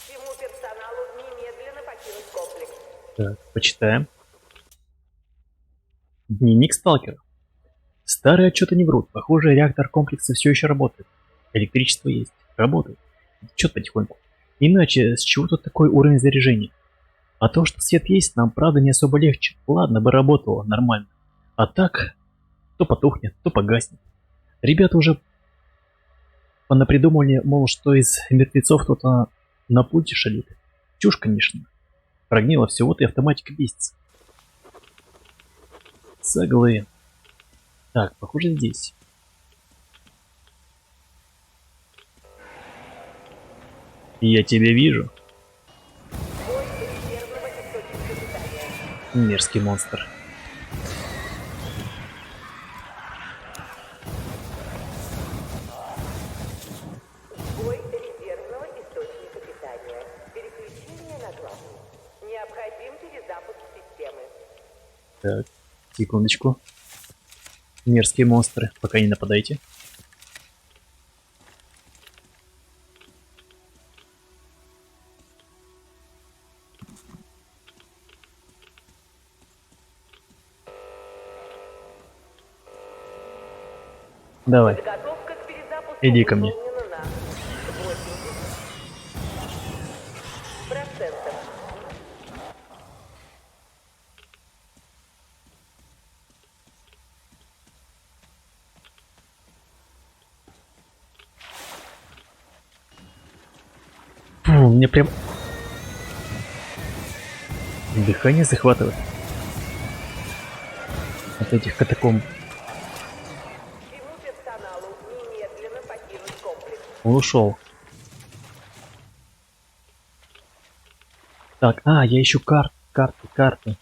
Всему персоналу немедленно покинуть комплекс. Так, почитаем. Дневник сталкера. Старые отчеты не врут. Похоже, реактор комплекса все еще работает. Электричество есть. Работает. Течет потихоньку. Иначе, с чего тут такой уровень заряжения? А то, что свет есть, нам правда не особо легче. Ладно бы работало нормально. А так, то потухнет, то погаснет. Ребята уже понапридумывали, мол, что из мертвецов кто-то на пульте шалит. Чушь, конечно. Прогнило все, вот и автоматика бесится. Соглы. Так, похоже здесь. Я тебя вижу. Мерзкий монстр. Сбой резервного источника питания. Переключение на главный. Необходим перезапуск системы. Так, секундочку. Мерзкие монстры, пока не нападайте. Давай. Подготовка к перезапуску Иди ко мне. выполнена на 80%. Фу, мне прям дыхание захватывает от этих катакомб. Всему персоналу немедленно покинуть комплекс. Он ушел. Так, я ищу карты.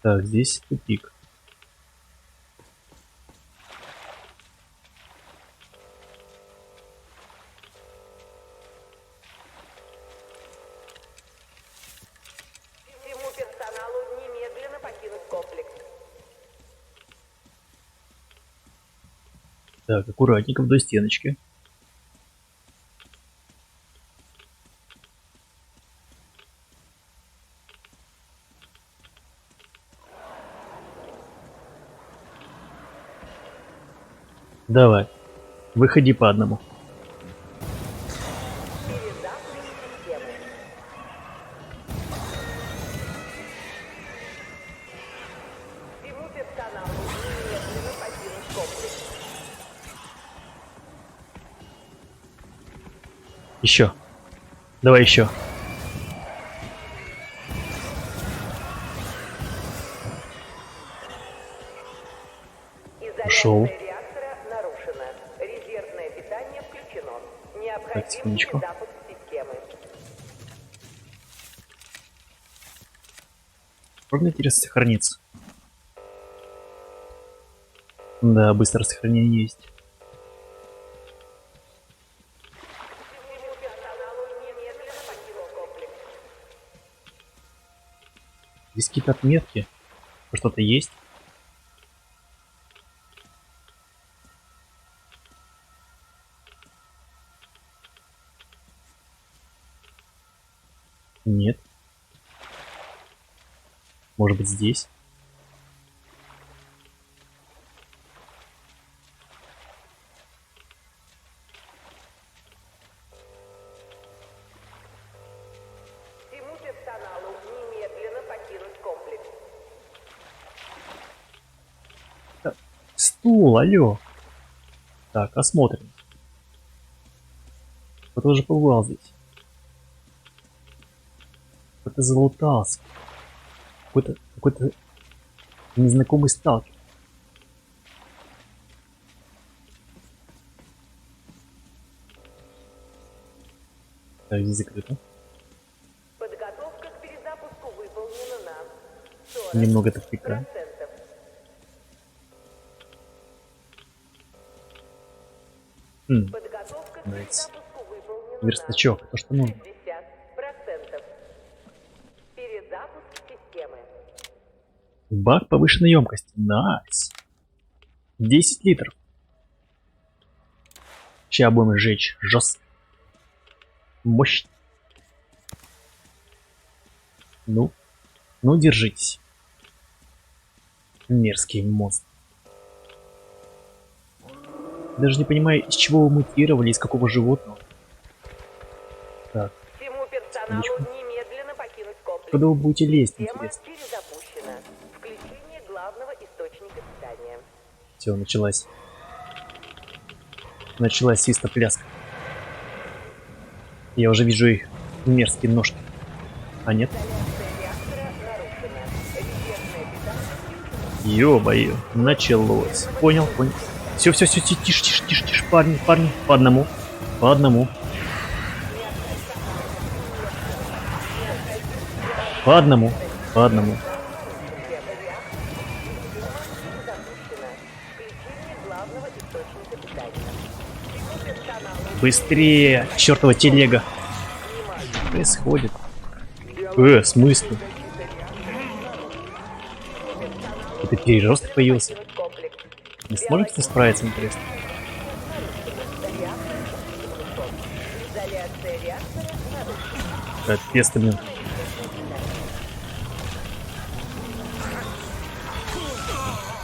Так, здесь тупик. Всему персоналу немедленно покинуть комплекс. Так, аккуратненько вдоль стеночки. Давай, выходи по одному. Перезапуск системы. Всему персоналу немедленно покинуть комплекс. Еще. Давай еще. Ушел. Изоляция реактора нарушена. Резервное питание включено. Необходим секундочку. перезапуск системы. Можно, интересно, сохраниться? Да, быстрое сохранение есть. Всему персоналу немедленно покинуть комплекс. Здесь какие-то отметки. Что-то есть? Нет. Может быть, здесь? стул, алло. Так, осмотрим. Кто-то уже побывал здесь. Кто-то залутался. Какой-то незнакомый сталкер. Так, здесь закрыто. Подготовка к перезапуску выполнена на 40%. Немного тупика. Подготовка к Найс. перезапуску выполнена Верстачок, то что нужно. 60%. Перезапуск системы. Бак повышенной емкости. Найс. 10 литров. Сейчас будем сжечь жестко. Мощно. Ну, держитесь. Мерзкий монстр. Даже не понимаю, из чего вы мутировали, из какого животного. Так. Всему персоналу немедленно покинуть комплекс. Куда вы будете лезть, Система интересно? перезапущена. Включение главного источника питания. Все, началась. Началась свистопляска. Я уже вижу их мерзкие ножки. А нет? Ё-моё, началось. Понял. Все, тише, парни, по одному. Быстрее, чертова телега. Что происходит? В смысле? Это переросток появился. Не сможете с ним справиться, интересно? Капец ты, блин.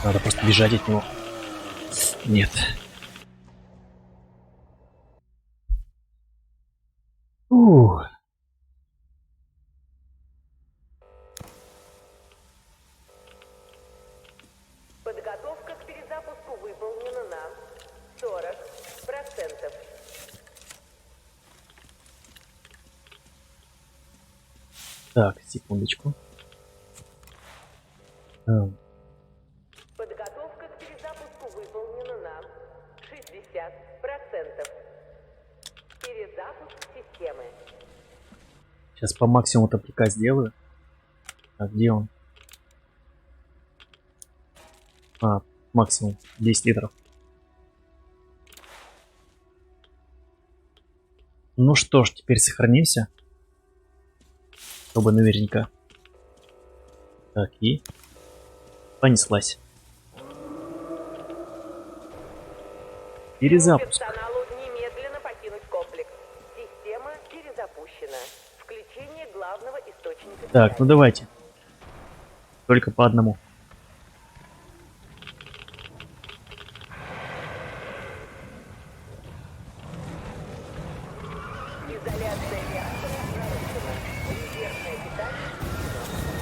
Надо просто бежать от него. Нет. Ух. Подготовка к перезапуску выполнена на 40%. Так, секундочку. Подготовка к перезапуску выполнена на 60%. Перезапуск системы. Сейчас по максимуму топлика сделаю. А где он? А, максимум 10 литров. Ну что ж, теперь сохранимся. Чтобы наверняка. Так, и понеслась. Перезапуск. Персоналу немедленно покинуть комплекс. Система перезапущена. Включение главного источника. Так, ну давайте. Только по одному. Изоляция реактора нарушена. Резервное питание включено.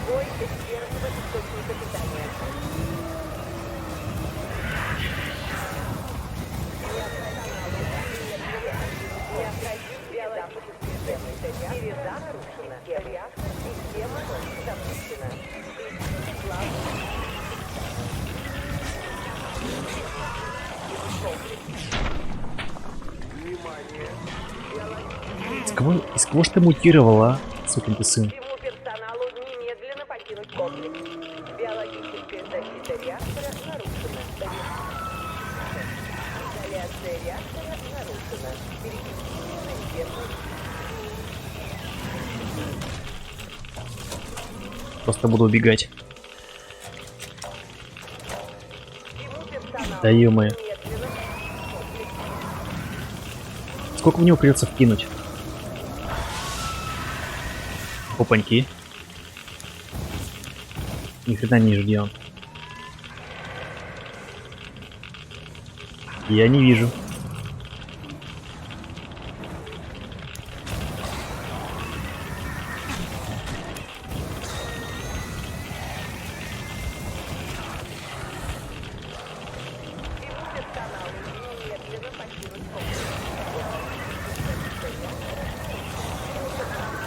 Бой резервного источника питания. Необходим биологический системы. Перезапуск нарушена. Реактор система запущена. Включите главный. Из кого ж ты мутировала, сукин ты сын? Всему персоналу немедленно покинуть комплекс. Биологическая защита реактора нарушена. Изоляция реактора нарушена. Переключение на резервный. Просто буду убегать. Да ё-моё. Сколько в него придется вкинуть? Опаньки. Ни хрена не вижу, где он. Я не вижу.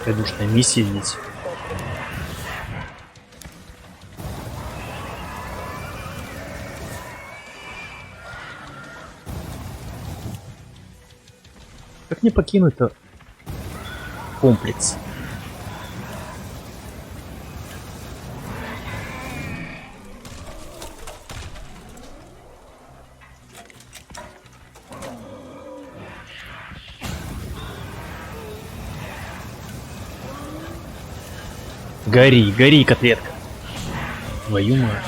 Какая душная миссия здесь. Как не покинуть-то комплекс? Гори, гори, котлетка. Твою мать.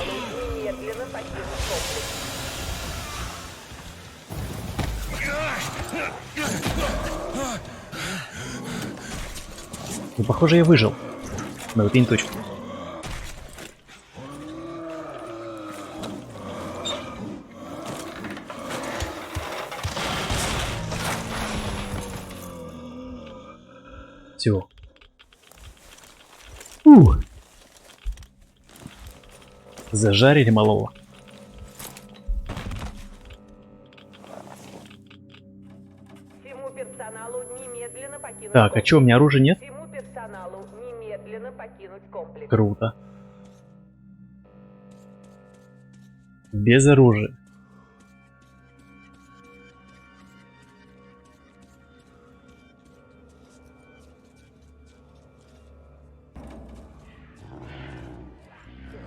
Ну, похоже, я выжил. Но это не точно. Все. Зажарили малого. Всему персоналу немедленно покинуть Так, а чё, у меня оружия нет? Всему персоналу немедленно покинуть комплекс. Круто. Без оружия.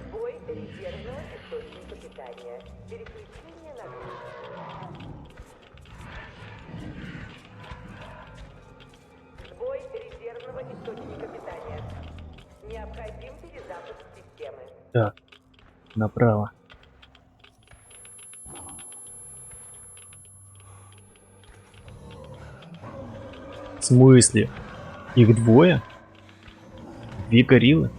Сбой резервного источника питания. Переключение на груз. Сбой резервного источника питания. Необходим перезапуск системы. Так, направо. В смысле? Их двое? Две гориллы?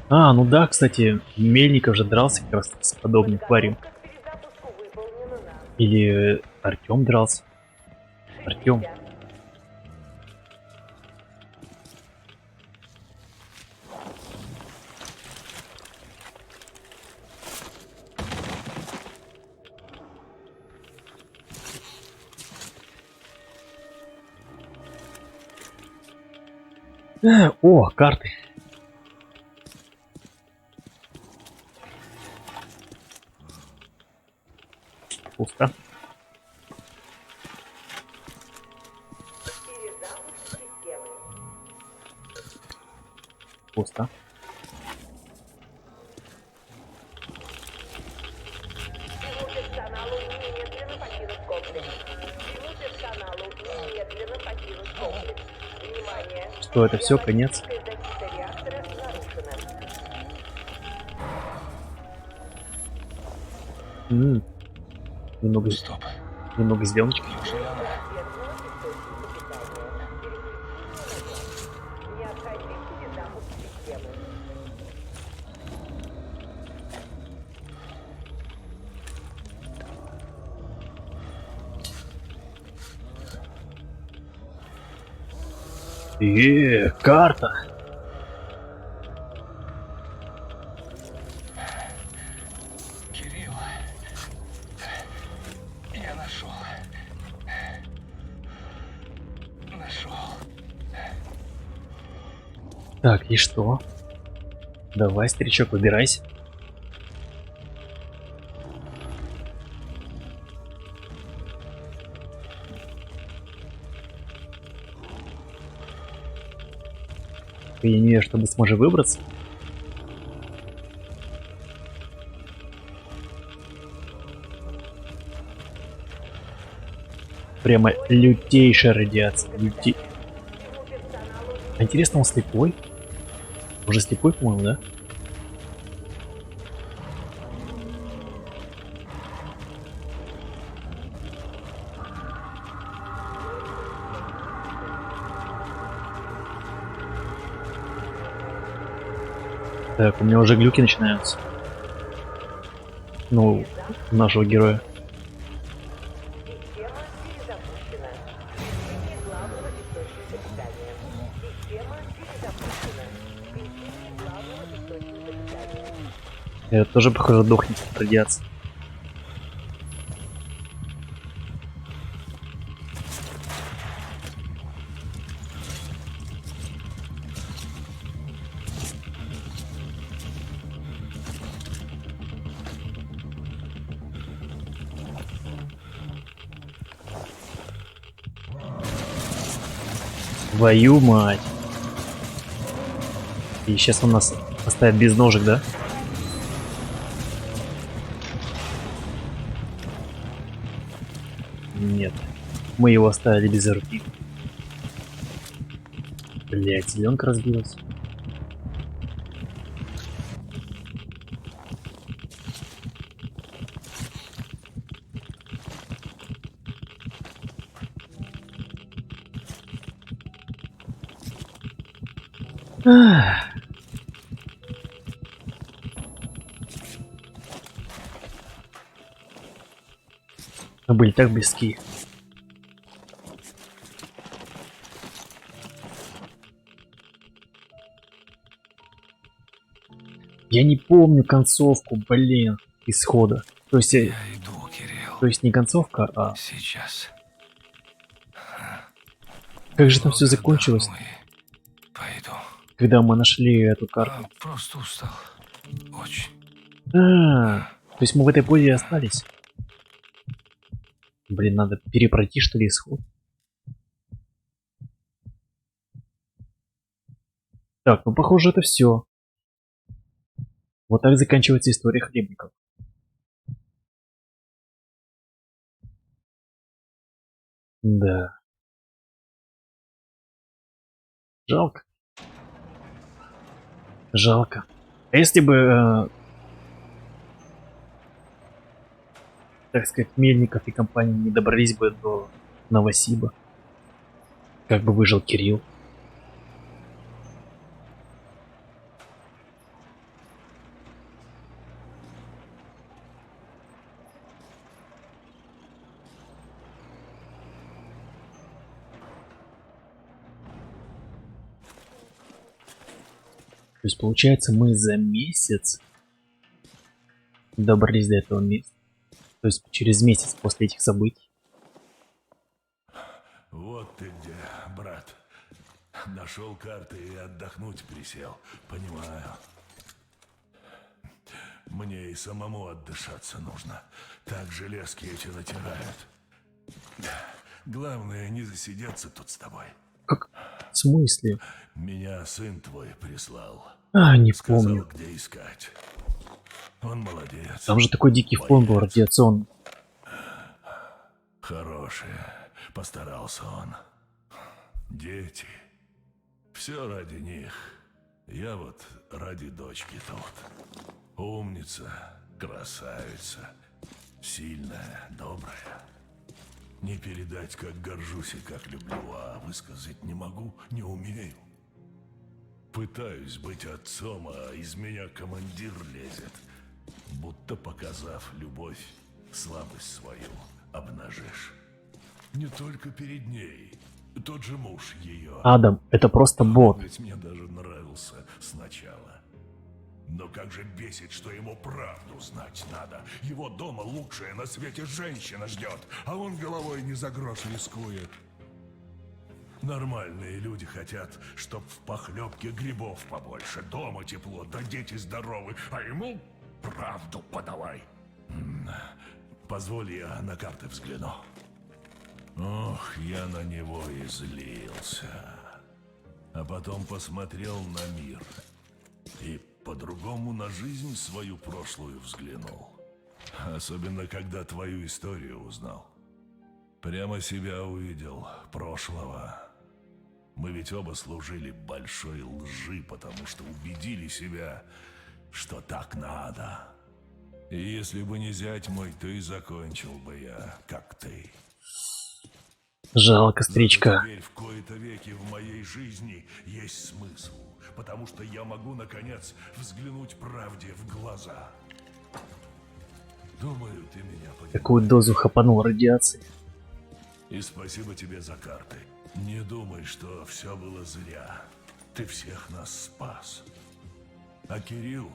А, ну да, кстати, Мельников же дрался как раз с подобным тварью. Или Артём дрался. Артём. О, карты. Пусто. Пусто. Всему персоналу немедленно покинуть комплекс. Всему персоналу немедленно покинуть комплекс. Внимание! Что это все, конец? Защита реактора нарушена. Немного... Стоп. Немного зеленочка. Карта. Кирилл, я нашел. Так, и что? Давай, старичок, выбирайся. Я не верю, что мы сможем выбраться. Прямо лютейшая радиация. Интересно, он слепой? Уже слепой, по-моему, да? Так, у меня уже глюки начинаются. Ну, у нашего героя. Это тоже, похоже, дохнет от радиации. Твою мать. И сейчас он нас оставит без ножек, да? Нет. Мы его оставили без руки. Блять, зеленка разбилась. Ах. Мы были так близки. Я не помню концовку, блин, исхода. То есть, Я иду, Кирилл. то есть не концовка, а Сейчас. как же там все закончилось, Пойду. когда мы нашли эту карту. Просто устал. Очень. То есть мы в этой позе и остались. Блин, надо перепройти, что ли, исход. Так, ну похоже, это все. Вот так заканчивается история хлебников. Да. Жалко. Жалко. А если бы, так сказать, Мельников и компания не добрались бы до Новосиба, как бы выжил Кирилл? То есть, получается, мы за месяц добрались до этого места. То есть, через месяц после этих событий. Вот ты где, брат. Нашел карты и отдохнуть присел. Понимаю. Мне и самому отдышаться нужно. Так железки эти натирают. Главное, не засидеться тут с тобой. Как? В смысле? Меня сын твой прислал. Не Сказал, помню. где искать. Он молодец. Там же такой дикий фон был радиационный. Хороший. Постарался он. Дети. Все ради них. Я вот ради дочки тут. Умница, красавица, сильная, добрая. Не передать, как горжусь и как люблю, а высказать не могу, не умею. Пытаюсь быть отцом, а из меня командир лезет. Будто показав любовь, слабость свою обнажишь. Не только перед ней. Тот же муж ее. Адам, это просто бот. Ведь мне даже нравился сначала. Но как же бесит, что ему правду знать надо. Его дома лучшая на свете женщина ждет, а он головой не за грош рискует. Нормальные люди хотят, чтоб в похлебке грибов побольше, дома тепло, да дети здоровы, а ему правду подавай. Позволь, я на карты взгляну. Ох, я на него и злился. А потом посмотрел на мир и по-другому на жизнь свою прошлую взглянул. Особенно, когда твою историю узнал. Прямо себя увидел, прошлого. Мы ведь оба служили большой лжи, потому что убедили себя, что так надо. И если бы не зять мой, то и закончил бы я, как ты. Жалко, стричка. Теперь в кои-то веки в моей жизни есть смысл, потому что я могу, наконец, взглянуть правде в глаза. Думаю, ты меня понимаешь. Какую дозу хапанул радиации. И спасибо тебе за карты. Не думай, что все было зря. Ты всех нас спас. А Кирилл,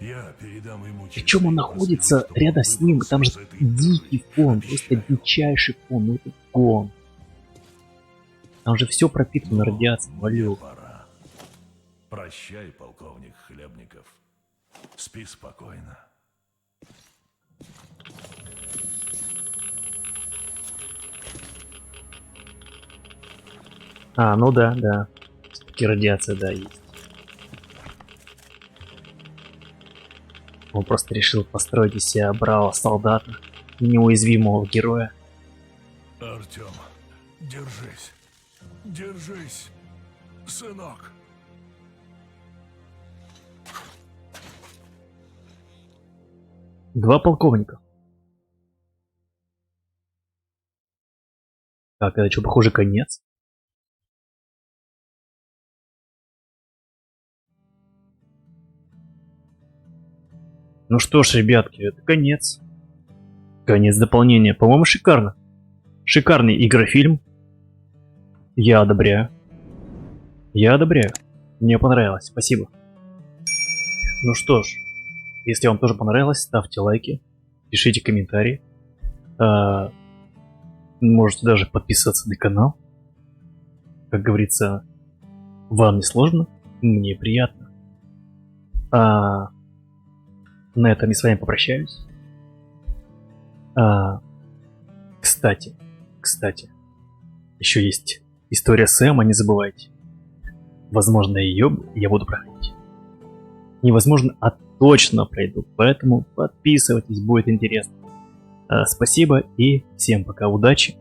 я передам ему... Причем он находится рядом с ним, там же дикий фон, просто дичайший фон, ну это гон. Там же все пропитано радиацией, валю. Пора. Прощай, полковник Хлебников. Спи спокойно. А, ну да, да. Все-таки радиация, да, есть. Он просто решил построить из себя бравого солдата, неуязвимого героя. Артем, держись. Держись, сынок. Два полковника. Так, это что, похоже, конец? Ну что ж, ребятки, это конец. Конец дополнения. По-моему, шикарно. Шикарный игрофильм. Я одобряю. Я одобряю. Мне понравилось. Спасибо. Ну что ж, если вам тоже понравилось, ставьте лайки, пишите комментарии. Можете даже подписаться на канал. Как говорится, вам не сложно, мне приятно. На этом я с вами попрощаюсь. Кстати, еще есть история Сэма, не забывайте. Возможно, ее я буду проходить. Невозможно, а точно пройду. Поэтому подписывайтесь, будет интересно. Спасибо и всем пока, удачи.